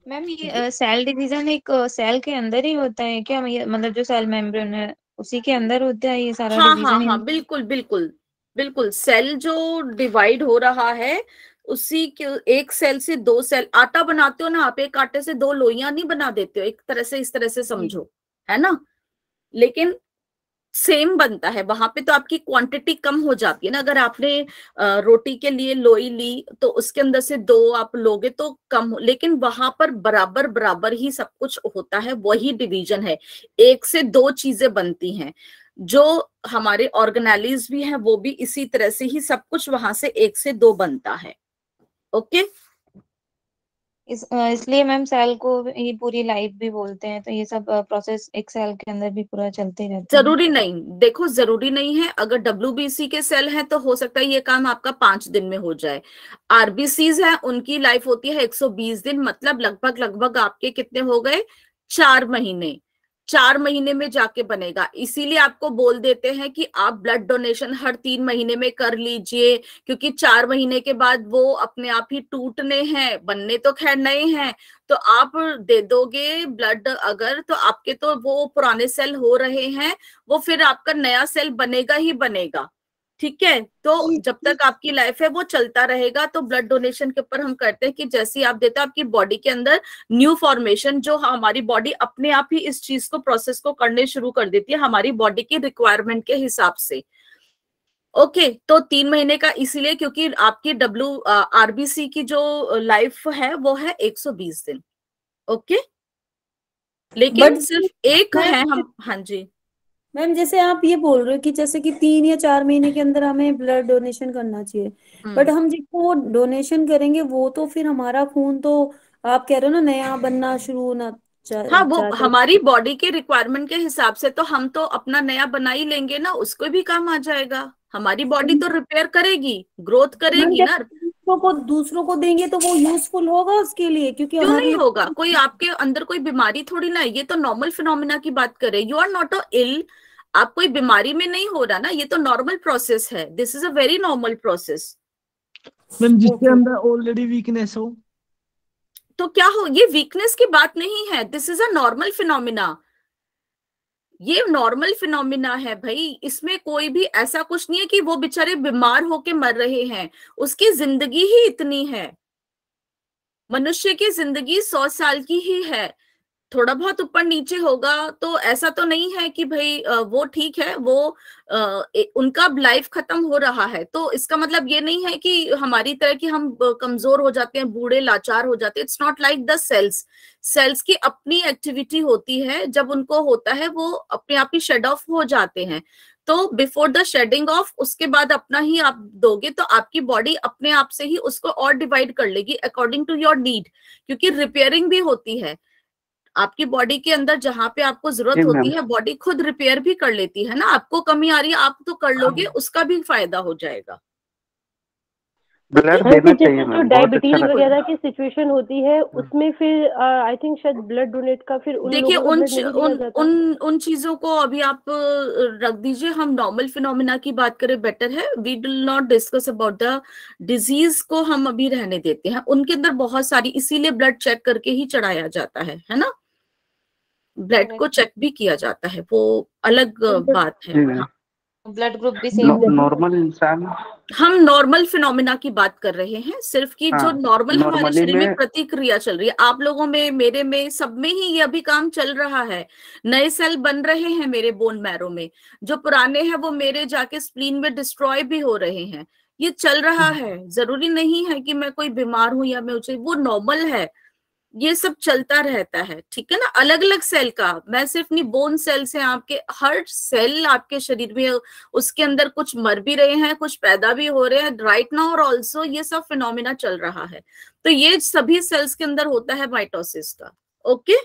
ma'am ये सेल डिवीजन एक cell के अंदर ही होता है क्या? मतलब जो सेल मेम्ब्रेन है उसी के अंदर होता है ये सारा हाँ हाँ डिवीजन? हाँ, बिल्कुल बिल्कुल बिल्कुल। सेल जो डिवाइड हो रहा है, उसी के एक सेल से दो सेल, आटा बनाते हो ना आप, एक आटे से दो लोइयां नहीं बना देते हो, एक तरह से, इस तरह से समझो, है ना। लेकिन सेम बनता है वहां पे, तो आपकी क्वांटिटी कम हो जाती है ना। अगर आपने रोटी के लिए लोई ली तो उसके अंदर से दो आप लोगे तो कम हो, लेकिन वहां पर बराबर बराबर ही सब कुछ होता है, वही डिवीजन है। एक से दो चीजें बनती हैं, जो हमारे ऑर्गेनेलिज भी हैं वो भी इसी तरह से ही सब कुछ वहां से एक से दो बनता है। ओके, इसलिए मैम सेल को ये पूरी लाइफ भी बोलते हैं। तो ये सब प्रोसेस एक सेल के अंदर भी पूरा चलते रहते हैं। जरूरी नहीं, देखो जरूरी नहीं है। अगर WBC के सेल हैं तो हो सकता है ये काम आपका 5 दिन में हो जाए। RBCs है, उनकी लाइफ होती है 120 दिन, मतलब लगभग लगभग आपके कितने हो गए, 4 महीने। 4 महीने में जाके बनेगा। इसीलिए आपको बोल देते हैं कि आप ब्लड डोनेशन हर 3 महीने में कर लीजिए, क्योंकि 4 महीने के बाद वो अपने आप ही टूटने हैं, बनने तो खैर नए हैं। तो आप दे दोगे ब्लड अगर, तो आपके तो वो पुराने सेल हो रहे हैं, वो फिर आपका नया सेल बनेगा ही बनेगा। ठीक है, तो जब तक आपकी लाइफ है वो चलता रहेगा। तो ब्लड डोनेशन के ऊपर हम करते हैं कि जैसे ही आप देते हो, आपकी बॉडी के अंदर न्यू फॉर्मेशन, जो हमारी बॉडी अपने आप ही इस चीज को, प्रोसेस को करने शुरू कर देती है हमारी बॉडी की रिक्वायरमेंट के हिसाब से। ओके, तो 3 महीने का इसीलिए क्योंकि आपकी RBC की जो लाइफ है वो है 120 दिन। ओके, लेकिन सिर्फ एक है हम, हाँ जी मैम, जैसे आप ये बोल रहे हो कि जैसे कि 3 या 4 महीने के अंदर हमें ब्लड डोनेशन करना चाहिए, बट हम जिसको वो डोनेशन करेंगे वो तो फिर हमारा खून तो आप कह रहे हो ना नया बनना शुरू होना हाँ, वो चाहते हैं। हमारी बॉडी के रिक्वायरमेंट के हिसाब से तो हम तो अपना नया बना ही लेंगे ना, उसको भी काम आ जाएगा। हमारी बॉडी तो रिपेयर करेगी, ग्रोथ मैम, करेगी जब ना। दूसरों को देंगे तो वो यूजफुल होगा उसके लिए, क्योंकि क्यों हमारे नहीं लिए होगा? कोई आपके अंदर कोई बीमारी थोड़ी ना है, ये तो नॉर्मल फिनोमिना की बात कर रहे हैं। यू आर नॉट अ इल, आप कोई बीमारी में नहीं हो रहा ना, ये तो नॉर्मल प्रोसेस है। This is a very normal process. Ma'am जिसके अंदर ऑलरेडी वीकनेस हो, तो क्या हो, ये वीकनेस की बात नहीं है, this is a normal phenomena. ये नॉर्मल फिनोमिना है भाई, इसमें कोई भी ऐसा कुछ नहीं है कि वो बेचारे बीमार होके मर रहे हैं। उसकी जिंदगी ही इतनी है, मनुष्य की जिंदगी 100 साल की ही है। थोड़ा बहुत ऊपर नीचे होगा तो ऐसा तो नहीं है कि भाई वो ठीक है, वो उनका लाइफ खत्म हो रहा है, तो इसका मतलब ये नहीं है कि हमारी तरह कि हम कमजोर हो जाते हैं, बूढ़े लाचार हो जाते हैं। It's not like the cells की अपनी एक्टिविटी होती है, जब उनको होता है वो अपने आप ही शेड ऑफ हो जाते हैं। तो बिफोर द शेडिंग ऑफ, उसके बाद अपना ही आप दोगे तो आपकी बॉडी अपने आप से ही उसको और डिवाइड कर लेगी अकॉर्डिंग टू योर नीड, क्योंकि रिपेयरिंग भी होती है आपकी बॉडी के अंदर। जहां पे आपको जरूरत होती है बॉडी खुद रिपेयर भी कर लेती है ना। आपको कमी आ रही है, आप तो कर लोगे, उसका भी फायदा हो जाएगा। ब्लड देना चाहिए। जो डायबिटीज वगैरह की सिचुएशन होती है उसमें फिर आई थिंक शायद ब्लड डोनेट का फिर देखिए उन चीजों को अभी आप रख दीजिए। हम नॉर्मल फिनोमिना की बात करें बेटर है। We will not discuss about the disease को, हम अभी रहने देते हैं। उनके अंदर बहुत सारी, इसीलिए ब्लड चेक करके ही चढ़ाया जाता है ना। ब्लड को चेक भी किया जाता है, वो अलग बात है। हाँ। ब्लड ग्रुप भी सेम नॉर्मल इंसान, हम नॉर्मल फिनोमिना की बात कर रहे हैं सिर्फ कि जो नॉर्मल हमारे शरीर में प्रतिक्रिया चल रही है। आप लोगों में, मेरे में, सब में ही ये अभी काम चल रहा है। नए सेल बन रहे हैं मेरे बोन मैरो में, जो पुराने हैं वो मेरे जाके स्प्लीन में डिस्ट्रॉय भी हो रहे हैं। ये चल रहा है, जरूरी नहीं है कि मैं कोई बीमार हूं या मैं वो नॉर्मल है, ये सब चलता रहता है, ठीक है ना। अलग अलग सेल का, मैं सिर्फ नहीं, बोन सेल्स हैं आपके, हर सेल आपके शरीर में, उसके अंदर कुछ मर भी रहे हैं, कुछ पैदा भी हो रहे हैं राइट नाउ, और ऑल्सो ये सब फिनोमिना चल रहा है। तो ये सभी सेल्स के अंदर होता है माइटोसिस का। ओके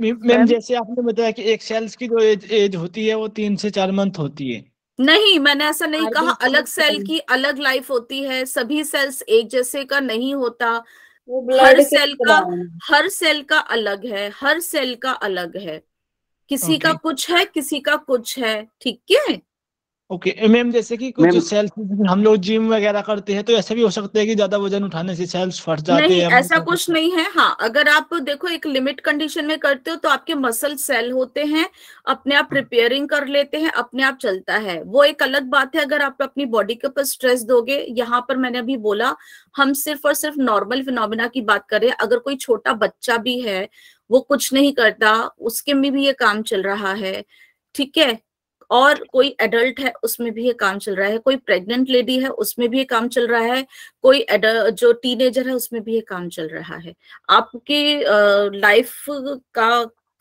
मैम, जैसे आपने बताया कि एक सेल्स की जो एज होती है वो 3 से 4 मंथ होती है। नहीं, मैंने ऐसा नहीं कहा। अलग सेल की अलग लाइफ होती है, सभी सेल्स एक जैसे का नहीं होता। हर सेल का अलग है, हर सेल का अलग है, किसी का कुछ है, किसी का कुछ है, ठीक है। ओके मैम, जैसे कि कुछ सेल्स हम लोग जिम वगैरह करते हैं तो ऐसा भी हो सकता है कि ज्यादा वजन उठाने से सेल्स फट जाते हैं? नहीं, ऐसा कुछ नहीं है। हाँ, अगर आप देखो एक लिमिट कंडीशन में करते हो तो आपके मसल सेल होते हैं, अपने आप रिपेयरिंग कर लेते हैं, अपने आप चलता है, वो एक अलग बात है। अगर आप अपनी बॉडी के ऊपर स्ट्रेस दोगे, यहाँ पर मैंने अभी बोला हम सिर्फ और सिर्फ नॉर्मल फिनोमिना की बात करें। अगर कोई छोटा बच्चा भी है, वो कुछ नहीं करता, उसके में भी ये काम चल रहा है, ठीक है। और कोई एडल्ट है, उसमें भी ये काम चल रहा है। कोई प्रेग्नेंट लेडी है, उसमें भी ये काम चल रहा है। कोई जो टीनेजर है, उसमें भी ये काम चल रहा है। आपके लाइफ का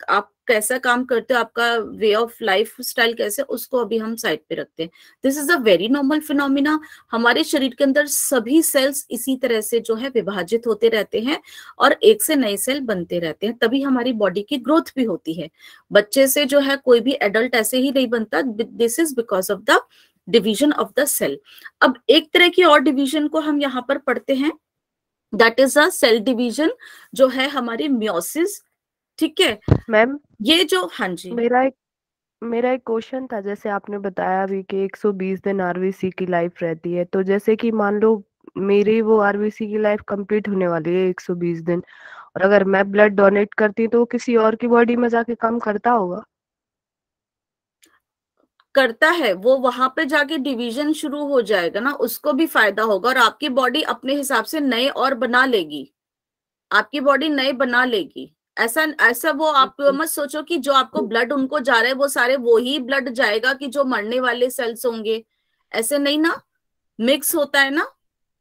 आप कैसा काम करते हो, आपका वे ऑफ लाइफ स्टाइल कैसे, उसको अभी हम साइड पे रखते हैं। This is a very normal phenomena. हमारे शरीर के अंदर सभी सेल्स इसी तरह से जो है विभाजित होते रहते हैं और एक से नए सेल बनते रहते हैं, तभी हमारी बॉडी की ग्रोथ भी होती है। बच्चे से जो है कोई भी एडल्ट ऐसे ही नहीं बनता। This is because of the division of the cell. अब एक तरह की और डिवीजन को हम यहाँ पर पढ़ते हैं, that is a cell division, जो है हमारी मियोसिस, ठीक है मैम। ये जो, हाँ जी, मेरा एक क्वेश्चन था। जैसे आपने बताया अभी कि 120 दिन आरबीसी की लाइफ रहती है, तो जैसे कि मान लो मेरी वो आरबीसी की लाइफ कंप्लीट होने वाली है 120 दिन, और अगर मैं ब्लड डोनेट करती हूँ तो किसी और की बॉडी में जाके काम करता होगा? करता है, वो वहां पे जाके डिवीजन शुरू हो जाएगा ना, उसको भी फायदा होगा और आपकी बॉडी अपने हिसाब से नए और बना लेगी, आपकी बॉडी नए बना लेगी। ऐसा वो आप मत सोचो कि जो आपको ब्लड उनको जा रहा है वो सारे वो ही ब्लड जाएगा कि जो मरने वाले सेल्स होंगे, ऐसे नहीं ना। मिक्स होता है ना,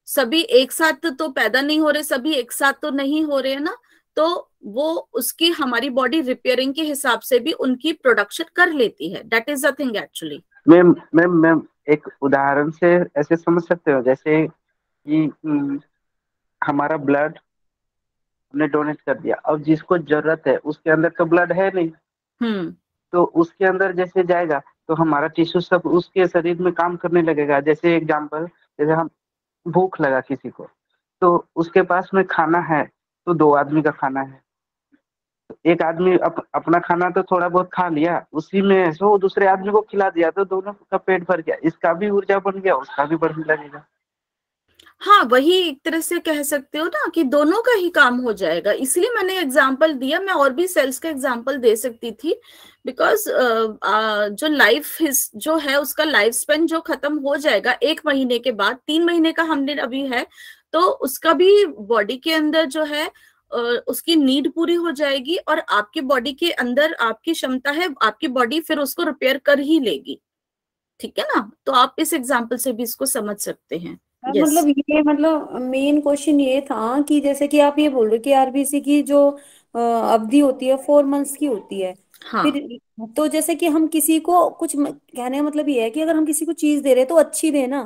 सभी एक साथ तो पैदा नहीं हो रहे, सभी एक साथ तो नहीं हो रहे हैं ना, तो वो उसकी हमारी बॉडी रिपेयरिंग के हिसाब से भी उनकी प्रोडक्शन कर लेती है। That is the thing actually. Ma'am एक उदाहरण से ऐसे समझ सकते हो, जैसे कि हमारा ब्लड हमने डोनेट कर दिया, अब जिसको जरूरत है उसके अंदर तो ब्लड है नहीं, तो उसके अंदर जैसे जाएगा तो हमारा टिश्यू सब उसके शरीर में काम करने लगेगा। जैसे एग्जांपल, जैसे हम भूख लगा किसी को, तो उसके पास में खाना है, तो 2 आदमी का खाना है, एक आदमी अपना खाना तो थोड़ा बहुत खा लिया, उसी में सो दूसरे आदमी को खिला दिया, तो दोनों का पेट भर गया, इसका भी ऊर्जा बन गया, उसका भी बढ़ने लगेगा। हाँ, वही एक तरह से कह सकते हो ना कि दोनों का ही काम हो जाएगा। इसलिए मैंने एग्जांपल दिया, मैं और भी सेल्स का एग्जांपल दे सकती थी, बिकॉज जो लाइफ जो है उसका लाइफ स्पेन जो खत्म हो जाएगा 1 महीने के बाद, 3 महीने का हमने अभी है, तो उसका भी बॉडी के अंदर जो है उसकी नीड पूरी हो जाएगी और आपके बॉडी के अंदर आपकी क्षमता है, आपकी बॉडी फिर उसको रिपेयर कर ही लेगी। ठीक है ना, तो आप इस एग्जाम्पल से भी इसको समझ सकते हैं। मतलब ये मतलब मेन क्वेश्चन ये था कि जैसे कि आप ये बोल रहे हो कि आरबीसी की जो अवधि होती है 4 मंथ्स की होती है। हाँ। फिर तो जैसे कि हम किसी को कुछ कहने का मतलब ये है कि अगर हम किसी को चीज दे रहे हैं तो अच्छी देना,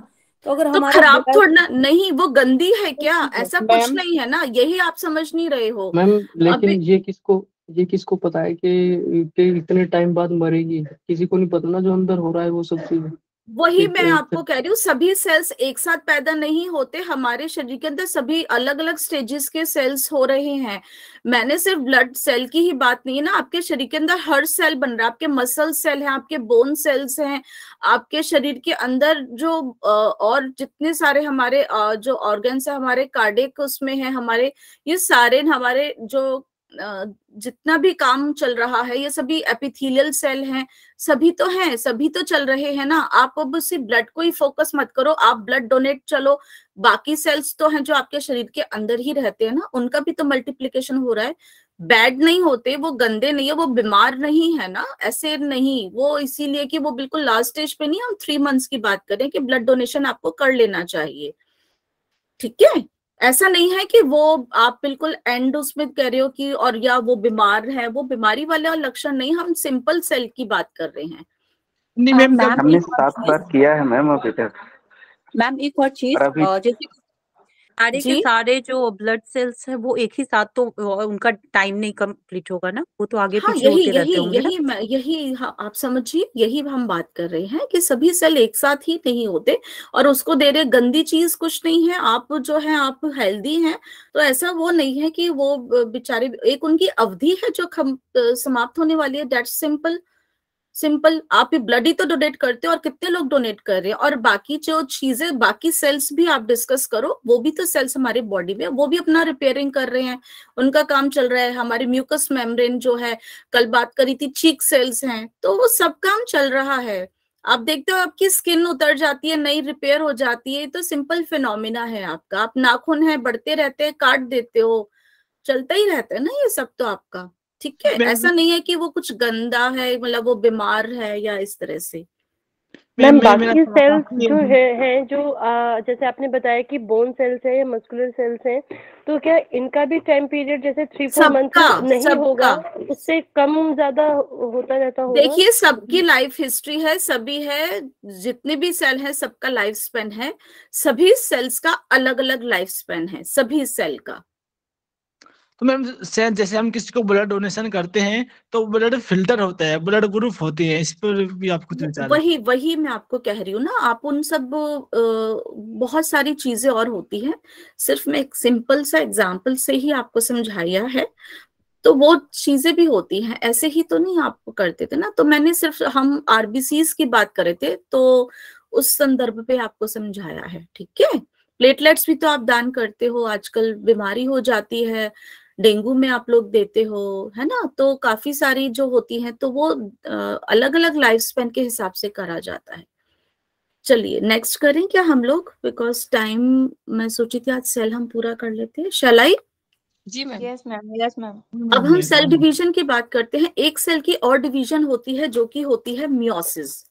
तो अगर तो हमारा खराब थोड़ा नहीं, वो गंदी है क्या? ऐसा कुछ मैम नहीं है ना, यही आप समझ नहीं रहे हो। मैम, लेकिन अभी ये किसको पता है कि इतने टाइम बाद मरेगी? किसी को नहीं पता ना, जो अंदर हो रहा है वो सब चीज। वही मैं आपको कह रही हूँ, सभी सेल्स एक साथ पैदा नहीं होते। हमारे शरीर के अंदर सभी अलग अलग स्टेजेस के सेल्स हो रहे हैं। मैंने सिर्फ ब्लड सेल की ही बात नहीं है ना, आपके शरीर के अंदर हर सेल बन रहा है। आपके मसल सेल हैं, आपके बोन सेल्स हैं, आपके शरीर के अंदर जो और जितने सारे हमारे जो ऑर्गन्स है, हमारे कार्डियक उसमें है, हमारे ये सारे हमारे जो जितना भी काम चल रहा है, ये सभी एपिथेलियल सेल हैं, सभी तो हैं, सभी तो चल रहे हैं ना। आप अब सिर्फ ब्लड को ही फोकस मत करो, आप ब्लड डोनेट चलो, बाकी सेल्स तो हैं जो आपके शरीर के अंदर ही रहते हैं ना, उनका भी तो मल्टीप्लिकेशन हो रहा है। बैड नहीं होते, वो गंदे नहीं है, वो बीमार नहीं है ना, ऐसे नहीं। वो इसीलिए कि वो बिल्कुल लास्ट स्टेज पे नहीं, हम 3 मंथ्स की बात करें कि ब्लड डोनेशन आपको कर लेना चाहिए। ठीक है, ऐसा नहीं है कि वो आप बिल्कुल एंड उसमें कह रहे हो कि और या वो बीमार है, वो बीमारी वाला लक्षण नहीं, हम सिंपल सेल की बात कर रहे हैं। नहीं मैम, हमने 7 बार किया है मैम अभी तक। मैम एक और चीज, जैसे सारे के सारे जो ब्लड सेल्स है वो एक ही साथ तो उनका टाइम नहीं कंप्लीट होगा ना, वो तो आगे पीछे होते रहते होंगे। यही आप समझिए, यही हम बात कर रहे हैं कि सभी सेल एक साथ ही नहीं होते और उसको दे रहे गंदी चीज कुछ नहीं है। आप जो है आप हेल्दी हैं, तो ऐसा वो नहीं है कि वो बेचारे, एक उनकी अवधि है जो समाप्त होने वाली है। That's simple. आप ब्लड ही तो डोनेट करते हो और कितने लोग डोनेट कर रहे हैं, और बाकी जो चीजें, बाकी सेल्स भी आप डिस्कस करो, वो भी तो सेल्स हमारी बॉडी में, वो भी अपना रिपेयरिंग कर रहे हैं, उनका काम चल रहा है। हमारी म्यूकस मेम्ब्रेन जो है, कल बात करी थी, चीक सेल्स हैं, तो वो सब काम चल रहा है। आप देखते हो आपकी स्किन उतर जाती है, नई रिपेयर हो जाती है, तो सिंपल फिनोमिना है आपका। आप नाखून है बढ़ते रहते हैं, काट देते हो, चलता ही रहता है ना ये सब तो आपका। ठीक है, ऐसा नहीं है कि वो कुछ गंदा है, मतलब वो बीमार है या इस तरह से। मैम बाकी सेल्स जो है जो जैसे आपने बताया कि बोन सेल्स है या मस्कुलर सेल्स हैं, तो क्या इनका भी टाइम पीरियड जैसे 3-4 मंथ नहीं होगा, उससे कम ज्यादा होता रहता होगा? देखिए, सबकी लाइफ हिस्ट्री है, सभी है, जितने भी सेल है सबका लाइफ स्पेन है, सभी सेल्स का अलग अलग लाइफ स्पेन है, सभी सेल का। तो मैम सेल, जैसे हम किसी को ब्लड डोनेशन करते हैं तो ब्लड फिल्टर होता है, ब्लड ग्रुप होती है, इस पर भी आप कुछ विचार? वही मैं आपको कह रही हूँ ना, आप उन सब बहुत सारी चीजें और होती हैं, सिर्फ मैं एक सिंपल सा एग्जांपल से ही आपको समझाया है, तो वो चीजें भी होती हैं, ऐसे ही तो नहीं आप करते थे ना। तो मैंने सिर्फ, हम आरबीसीज की बात कर रहे थे, तो उस संदर्भ पे आपको समझाया है। ठीक है, प्लेटलेट्स भी तो आप दान करते हो, आजकल बीमारी हो जाती है, डेंगू में आप लोग देते हो, है ना, तो काफी सारी जो होती हैं, तो वो अलग अलग लाइफ स्पेन के हिसाब से करा जाता है। चलिए नेक्स्ट करें क्या हम लोग, बिकॉज टाइम, मैं सोची थी आज सेल हम पूरा कर लेते हैं। Shall I? जी ma'am. Yes ma'am, yes ma'am. अब हम सेल डिवीजन की बात करते हैं। एक सेल की और डिवीजन होती है जो कि होती है मियोसिस।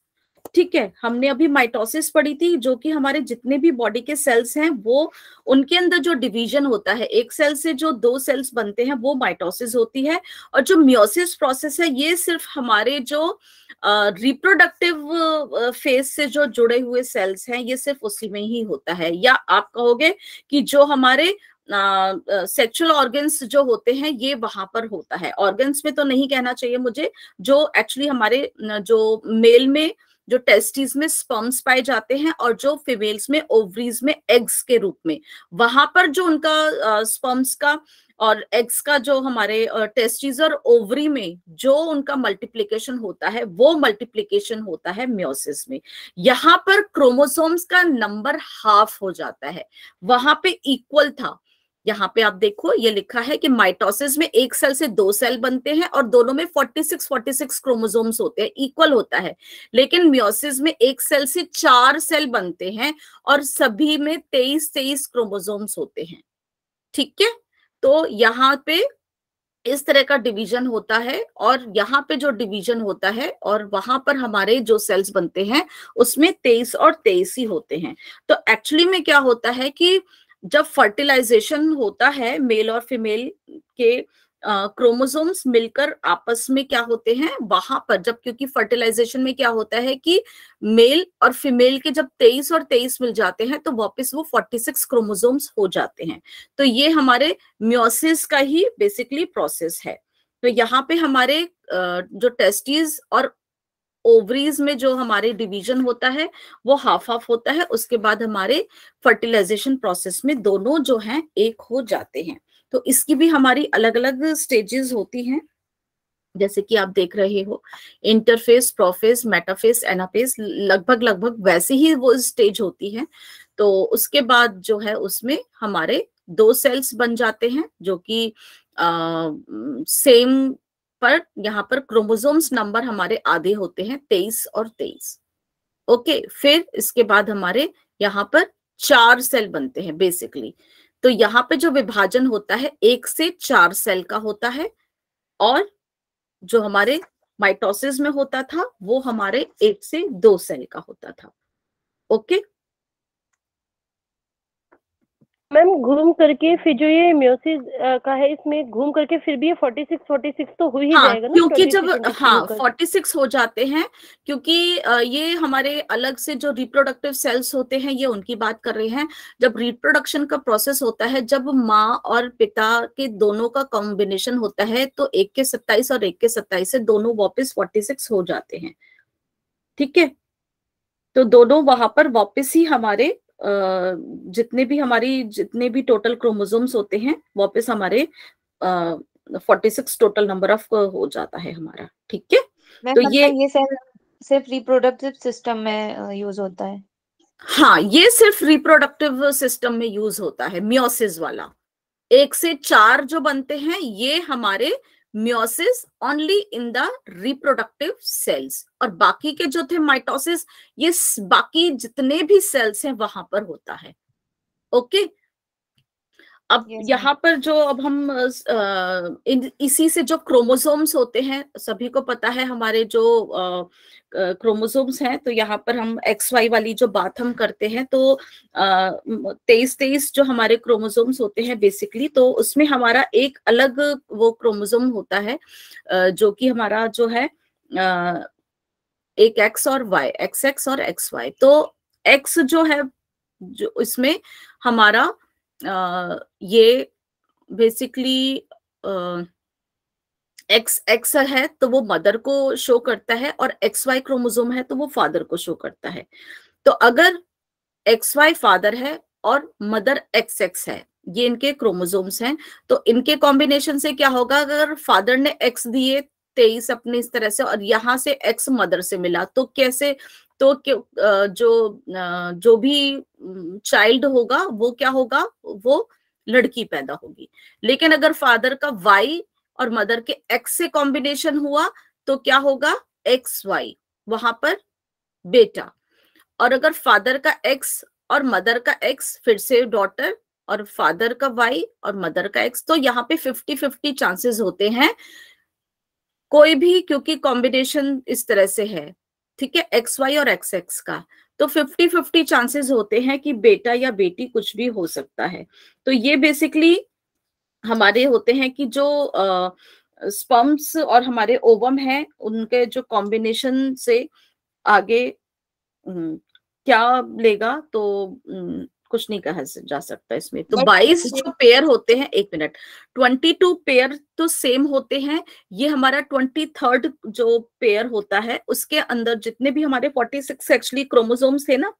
ठीक है, हमने अभी माइटोसिस पढ़ी थी, जो कि हमारे जितने भी बॉडी के सेल्स हैं, वो उनके अंदर जो डिवीजन होता है, एक सेल से जो 2 सेल्स बनते हैं, वो माइटोसिस होती है। और जो मियोसिस प्रोसेस है, ये सिर्फ हमारे जो रिप्रोडक्टिव फेज से जो जुड़े हुए सेल्स हैं, ये सिर्फ उसी में ही होता है। या आप कहोगे कि जो हमारे सेक्सुअल ऑर्गन्स जो होते हैं, ये वहां पर होता है। ऑर्गन्स में तो नहीं कहना चाहिए मुझे, जो एक्चुअली हमारे जो मेल में जो टेस्टिस में स्पर्म्स पाए जाते हैं और जो फीमेल्स में ओवरीज में एग्स के रूप में, वहां पर जो उनका स्पर्म्स का और एग्स का जो हमारे टेस्टिस और ओवरी में जो उनका मल्टीप्लिकेशन होता है, वो मल्टीप्लिकेशन होता है मियोसिस में। यहाँ पर क्रोमोसोम्स का नंबर हाफ हो जाता है, वहां पे इक्वल था। यहाँ पे आप देखो, ये लिखा है कि माइटोसिस में एक सेल से 2 सेल बनते हैं और दोनों में 46 क्रोमोसोम्स होते हैं, इक्वल होता है। लेकिन मियोसिस में एक सेल से 4 सेल बनते हैं और सभी में 23 क्रोमोसोम्स होते हैं। ठीक है, तो यहाँ पे इस तरह का डिवीजन होता है, और यहाँ पे जो डिवीजन होता है और वहां पर हमारे जो सेल्स बनते हैं उसमें 23 और 23 ही होते हैं। तो एक्चुअली में क्या होता है कि जब फर्टिलाइजेशन होता है मेल और फीमेल के क्रोमोसोम्स मिलकर आपस में क्या होते हैं वहां पर, जब क्योंकि फर्टिलाइजेशन में क्या होता है कि मेल और फीमेल के जब 23 और 23 मिल जाते हैं तो वापस वो 46 क्रोमोसोम्स हो जाते हैं। तो ये हमारे म्योसिस का ही बेसिकली प्रोसेस है। तो यहाँ पे हमारे जो टेस्टिस और ओवरीज में जो हमारे डिवीजन होता है वो हाफ हाफ होता है, उसके बाद हमारे फर्टिलाइजेशन प्रोसेस में दोनों जो हैं एक हो जाते हैं। तो इसकी भी हमारी अलग अलग स्टेजेस होती हैं, जैसे कि आप देख रहे हो इंटरफेस, प्रोफेस, मेटाफेस, एनाफेस, लगभग वैसे ही वो स्टेज होती है। तो उसके बाद जो है उसमें हमारे 2 सेल्स बन जाते हैं जो कि सेम पर यहाँ पर क्रोमोसोम्स नंबर हमारे आधे होते हैं 23 और 23। ओके, फिर इसके बाद हमारे यहाँ पर 4 सेल बनते हैं बेसिकली। तो यहाँ पे जो विभाजन होता है 1 से 4 सेल का होता है, और जो हमारे माइटोसिस में होता था वो हमारे 1 से 2 सेल का होता था। ओके मैम, घूम करके फिर जो ये म्योसिस का है इसमें घूम करके फिर भी ये 46 तो हो ही जाएगा ना, क्योंकि जब 46 हो जाते हैं, क्योंकि ये हमारे अलग से जो रिप्रोडक्टिव सेल्स होते हैं ये उनकी बात कर रहे हैं। जब रिप्रोडक्शन का प्रोसेस होता है, जब माँ और पिता के दोनों का कॉम्बिनेशन होता है तो 1 के 27 और 1 के 27 से दोनों वापस 46 हो जाते हैं। ठीक है, तो दोनों वहां पर वापस ही हमारे जितने भी टोटल क्रोमोसोम्स होते हैं वापस हमारे 46 टोटल नंबर ऑफ हो जाता है हमारा। ठीक है, तो ये सिर्फ रिप्रोडक्टिव सिस्टम में यूज होता है। हाँ, ये सिर्फ रिप्रोडक्टिव सिस्टम में यूज होता है। म्योसिस वाला 1 से 4 जो बनते हैं ये हमारे meiosis only in the reproductive cells, और बाकी के जो थे माइटोसिस ये बाकी जितने भी सेल्स हैं वहां पर होता है। ओके, अब यहाँ पर जो अब हम इसी से जो क्रोमोसोम्स होते हैं, सभी को पता है हमारे जो क्रोमोसोम्स हैं, तो यहाँ पर हम XY वाली जो बात हम करते हैं तो 23 जो हमारे क्रोमोसोम्स होते हैं बेसिकली, तो उसमें हमारा एक अलग वो क्रोमोसोम होता है जो कि हमारा जो है एक X और Y, XX और XY। तो X जो है जो इसमें हमारा ये बेसिकली एक्स है तो वो मदर को शो करता है, और XY क्रोमोसोम है तो वो फादर को शो करता है। तो अगर XY फादर है और मदर XX है, ये इनके क्रोमोसोम्स हैं, तो इनके कॉम्बिनेशन से क्या होगा, अगर फादर ने X दिए 23 अपने इस तरह से और यहाँ से X मदर से मिला, तो कैसे, तो जो भी चाइल्ड होगा वो क्या होगा, वो लड़की पैदा होगी। लेकिन अगर फादर का Y और मदर के X से कॉम्बिनेशन हुआ तो क्या होगा, XY, वहां पर बेटा। और अगर फादर का X और मदर का X फिर से डॉटर, और फादर का Y और मदर का X, तो यहाँ पे 50-50 चांसेस होते हैं कोई भी, क्योंकि कॉम्बिनेशन इस तरह से है। ठीक है, XY और XX का, तो 50-50 चांसेस होते हैं कि बेटा या बेटी कुछ भी हो सकता है। तो ये बेसिकली हमारे होते हैं कि जो स्पर्म्स और हमारे ओवम है उनके जो कॉम्बिनेशन से आगे क्या लेगा, तो कुछ नहीं कहा जा सकता इसमें। तो 22 जो पेयर होते हैं, 1 मिनट, 22 पेयर तो सेम होते हैं। ये हमारा 23rd जो पेयर होता है उसके अंदर जितने भी हमारे 46 एक्चुअली क्रोमोसोम्स थे ना,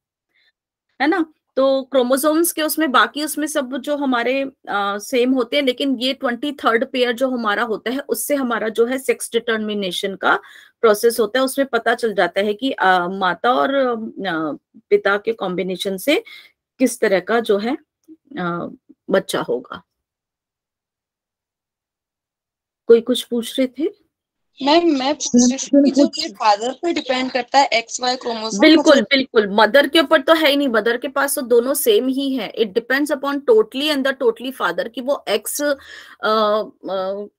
है ना, तो क्रोमोसोम्स के उसमें बाकी उसमें सब जो हमारे सेम होते हैं, लेकिन ये 23rd पेयर जो हमारा होता है उससे हमारा जो है सेक्स डिटर्मिनेशन का प्रोसेस होता है। उसमें पता चल जाता है कि माता और पिता के कॉम्बिनेशन से किस तरह का जो है बच्चा होगा। कोई कुछ पूछ रहे थे? मैं पूछ रही थी कि जो ये फादर पे डिपेंड करता है XY क्रोमोसोम, बिल्कुल मतलब बिल्कुल, मदर के ऊपर तो है ही नहीं, मदर के पास तो दोनों सेम ही है। It depends upon totally and the totally father कि वो एक्स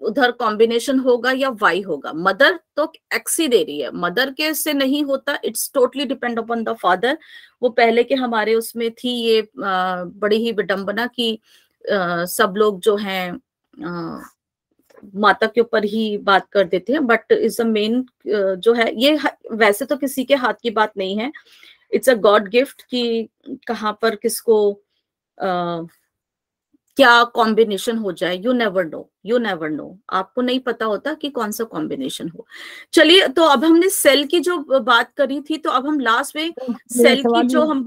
उधर कॉम्बिनेशन होगा या वाई होगा। मदर तो एक्स ही दे रही है, मदर के से नहीं होता। It's totally depend upon the father. वो पहले के हमारे उसमें थी ये बड़ी ही विडंबना की सब लोग जो हैं माता के ऊपर ही बात कर देते हैं, बट इज अ मेन जो है ये वैसे तो किसी के हाथ की बात नहीं है। इट्स अ गॉड गिफ्ट कि कहाँ पर किसको क्या कॉम्बिनेशन हो जाए। You never know, you never know, आपको नहीं पता होता कि कौन सा कॉम्बिनेशन हो। चलिए, तो अब हमने सेल की जो बात करी थी, तो अब हम लास्ट में सेल की जो हम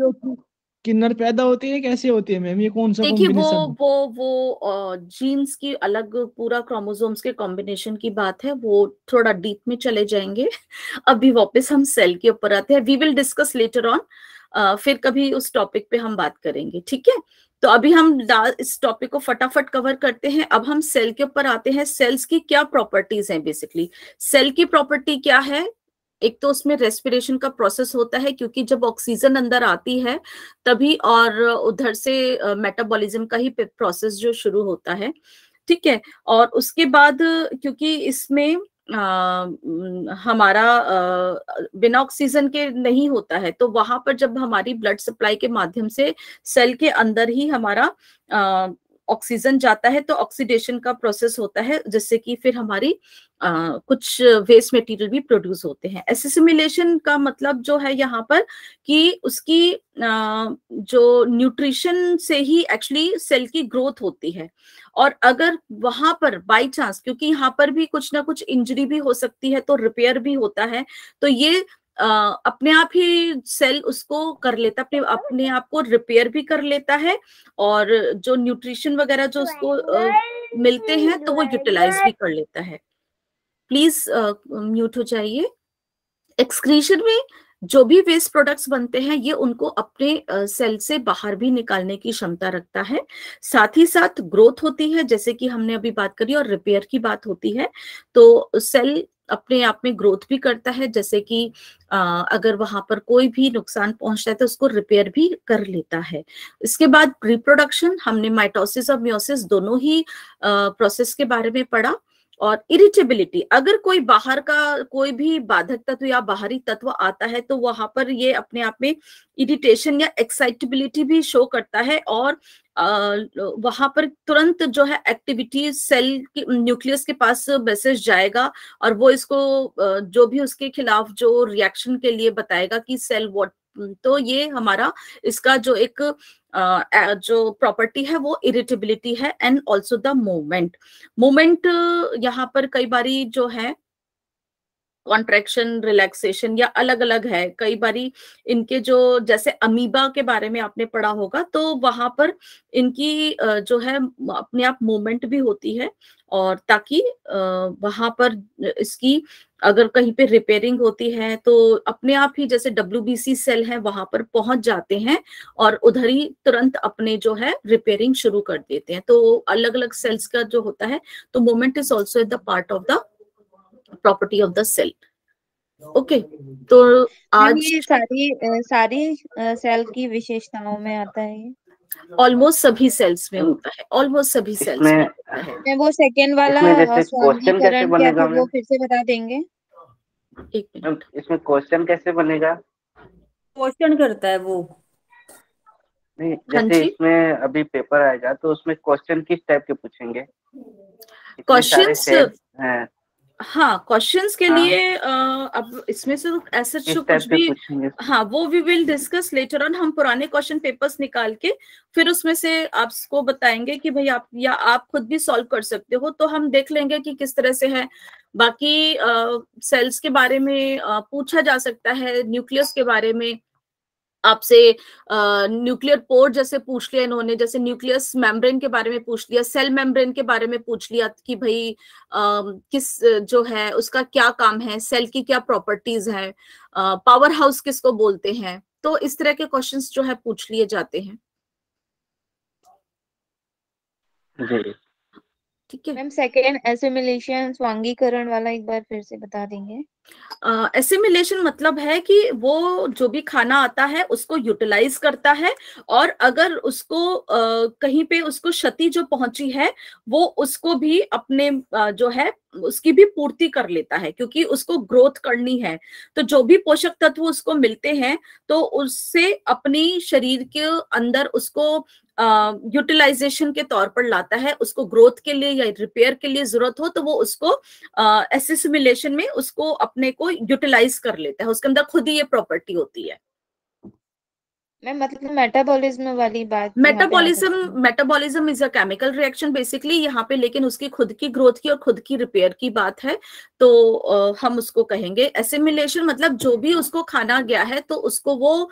किन्नर पैदा होती है कैसे होती है मैम, ये कौन सा देखिए कॉम्बिनेशन? वो जीन्स की अलग पूरा क्रोमोसोम्स के कॉम्बिनेशन की बात है, वो थोड़ा डीप में चले जाएंगे। अभी वापस हम सेल के ऊपर आते हैं। We will discuss later on, फिर कभी उस टॉपिक पे हम बात करेंगे, ठीक है। तो अभी हम इस टॉपिक को फटाफट कवर करते हैं। अब हम सेल के ऊपर आते हैं। सेल्स की क्या प्रॉपर्टीज हैं? बेसिकली सेल की प्रॉपर्टी क्या है? एक तो उसमें रेस्पिरेशन का प्रोसेस होता है, क्योंकि जब ऑक्सीजन अंदर आती है तभी, और उधर से मेटाबॉलिज्म का ही प्रोसेस जो शुरू होता है, ठीक है। और उसके बाद क्योंकि इसमें हमारा बिना ऑक्सीजन के नहीं होता है, तो वहां पर जब हमारी ब्लड सप्लाई के माध्यम से सेल के अंदर ही हमारा ऑक्सीजन जाता है, तो ऑक्सीडेशन का प्रोसेस होता है, जिससे कि फिर हमारी कुछ वेस्ट मटेरियल भी प्रोड्यूस होते हैं। एसिमिलेशन का मतलब जो है यहाँ पर कि उसकी जो न्यूट्रिशन से ही एक्चुअली सेल की ग्रोथ होती है। और अगर वहां पर बाय चांस, क्योंकि यहाँ पर भी कुछ ना कुछ इंजरी भी हो सकती है, तो रिपेयर भी होता है, तो ये अपने आप ही सेल उसको कर लेता, अपने आप को रिपेयर भी कर लेता है, और जो न्यूट्रिशन वगैरह जो उसको मिलते हैं तो वो यूटिलाइज भी कर लेता है। प्लीज म्यूट हो जाइए। एक्सक्रीशन में जो भी वेस्ट प्रोडक्ट्स बनते हैं, ये उनको अपने सेल से बाहर भी निकालने की क्षमता रखता है। साथ ही साथ ग्रोथ होती है, जैसे कि हमने अभी बात करी, और रिपेयर की बात होती है। तो सेल अपने आप में ग्रोथ भी करता है, जैसे कि अगर वहां पर कोई भी नुकसान पहुंचता है तो उसको रिपेयर भी कर लेता है। इसके बाद रिप्रोडक्शन, हमने माइटोसिस और मियोसिस दोनों ही प्रोसेस के बारे में पढ़ा। और इरिटेबिलिटी, अगर कोई बाहर का कोई भी बाधक तत्व या बाहरी तत्व आता है, तो वहां पर ये अपने आप में इरिटेशन या एक्साइटेबिलिटी भी शो करता है, और वहां पर तुरंत जो है एक्टिविटी सेल की न्यूक्लियस के पास मैसेज जाएगा, और वो इसको जो भी उसके खिलाफ जो रिएक्शन के लिए बताएगा कि सेल व्हाट। तो ये हमारा इसका जो एक जो प्रॉपर्टी है वो इरिटेबिलिटी है, एंड ऑल्सो द मूवमेंट यहाँ पर कई बारी जो है कॉन्ट्रैक्शन, रिलैक्सेशन या अलग अलग है। कई बारी इनके जो, जैसे अमीबा के बारे में आपने पढ़ा होगा, तो वहां पर इनकी जो है अपने आप मूवमेंट भी होती है, और ताकि वहां पर इसकी अगर कहीं पे रिपेयरिंग होती है तो अपने आप ही, जैसे WBC सेल है, वहां पर पहुंच जाते हैं और उधर ही तुरंत अपने जो है रिपेयरिंग शुरू कर देते हैं। तो अलग अलग सेल्स का जो होता है, तो movement is also the part of the property of the cell. Okay, तो आज ये सारी सेल की विशेषताओं में आता है। ये ऑलमोस्ट सभी सेल्स में होता है, ऑलमोस्ट सभी सेल्स में होता है। मैं वो सेकेंड वाला स्वांगीकरण क्या था, वो फिर से बता देंगे? एक मिनट, इसमें क्वेश्चन कैसे बनेगा? क्वेश्चन करता है वो नहीं, जैसे इसमें अभी पेपर आएगा तो उसमें क्वेश्चन किस टाइप के पूछेंगे? क्वेश्चंस, हैं। हाँ, क्वेश्चंस के लिए अब इसमें से ऐसा जो कुछ भी, हाँ, वो we will discuss later on. हम पुराने क्वेश्चन पेपर्स निकाल के फिर उसमें से आपको बताएंगे कि भाई आप, या आप खुद भी सॉल्व कर सकते हो, तो हम देख लेंगे कि किस तरह से है। बाकी सेल्स के बारे में पूछा जा सकता है, न्यूक्लियस के बारे में आपसे न्यूक्लियर पोर जैसे पूछ लिया इन्होंने, जैसे न्यूक्लियस मेम्ब्रेन के बारे में पूछ लिया, सेल मेम्ब्रेन के बारे में पूछ लिया कि भाई किस जो है उसका क्या काम है, सेल की क्या प्रॉपर्टीज है, पावर हाउस किसको बोलते हैं। तो इस तरह के क्वेश्चंस जो है पूछ लिए जाते हैं। ठीक है मैम। सेकेंड एसिमिलेशन स्वांगीकरण वाला एक बार फिर से बता देंगे। एसिमिलेशन मतलब है कि वो जो भी खाना आता है उसको यूटिलाइज करता है, और अगर उसको कहीं पे उसको क्षति जो पहुंची है वो उसको भी अपने जो है उसकी भी पूर्ति कर लेता है, क्योंकि उसको ग्रोथ करनी है। तो जो भी पोषक तत्व उसको मिलते हैं तो उससे अपनी शरीर के अंदर उसको यूटिलाइजेशन के तौर पर लाता है। उसको ग्रोथ के लिए या रिपेयर के लिए जरूरत हो तो वो उसको एसिमिलेशन में उसको अपने को यूटिलाइज कर लेता है, उसके अंदर खुद ही ये प्रॉपर्टी होती है। मैम मतलब मेटाबॉलिज्म वाली बात metabolism is a chemical reaction basically यहाँ पे, लेकिन उसकी खुद की ग्रोथ की और खुद की रिपेयर की बात है, तो हम उसको कहेंगे एसिमिलेशन। मतलब जो भी उसको खाना गया है तो उसको वो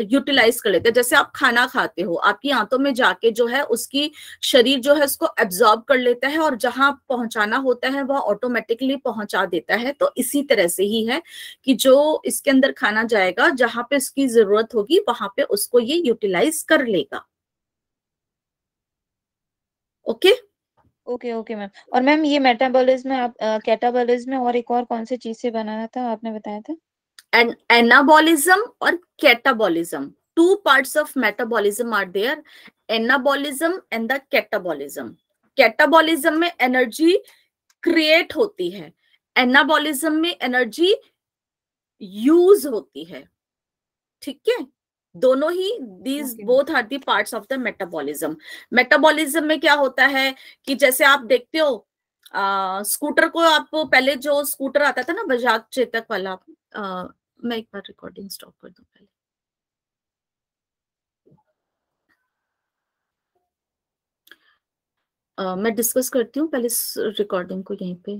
यूटिलाइज कर लेते हैं। जैसे आप खाना खाते हो, आपकी आंतों में जाके जो है उसकी शरीर जो है उसको एब्जॉर्ब कर लेता है, और जहां पहुंचाना होता है वह ऑटोमेटिकली पहुंचा देता है। तो इसी तरह से ही है कि जो इसके अंदर खाना जाएगा, जहां पे इसकी जरूरत होगी वहां पे उसको ये यूटिलाइज कर लेगा। Okay okay ma'am. और मैम ये मेटाबॉलिज्म में आप कैटाबॉलिज्म में और एक और कौन सी चीज से बनाना था आपने बताया था? एनाबॉलिज्म और catabolism, two parts of metabolism are there, anabolism and the catabolism. Catabolism में एनर्जी क्रिएट होती है, एनाबॉलिज्म में एनर्जी यूज होती है। ठीक है, दोनों ही these both are the parts of the metabolism. Metabolism में क्या होता है कि जैसे आप देखते हो स्कूटर को, आपको पहले जो स्कूटर आता था ना बजाज चेतक वाला, मैं एक बार रिकॉर्डिंग स्टॉप कर दूं पहले। मैं डिस्कस करती हूँ पहले रिकॉर्डिंग को यहीं पे।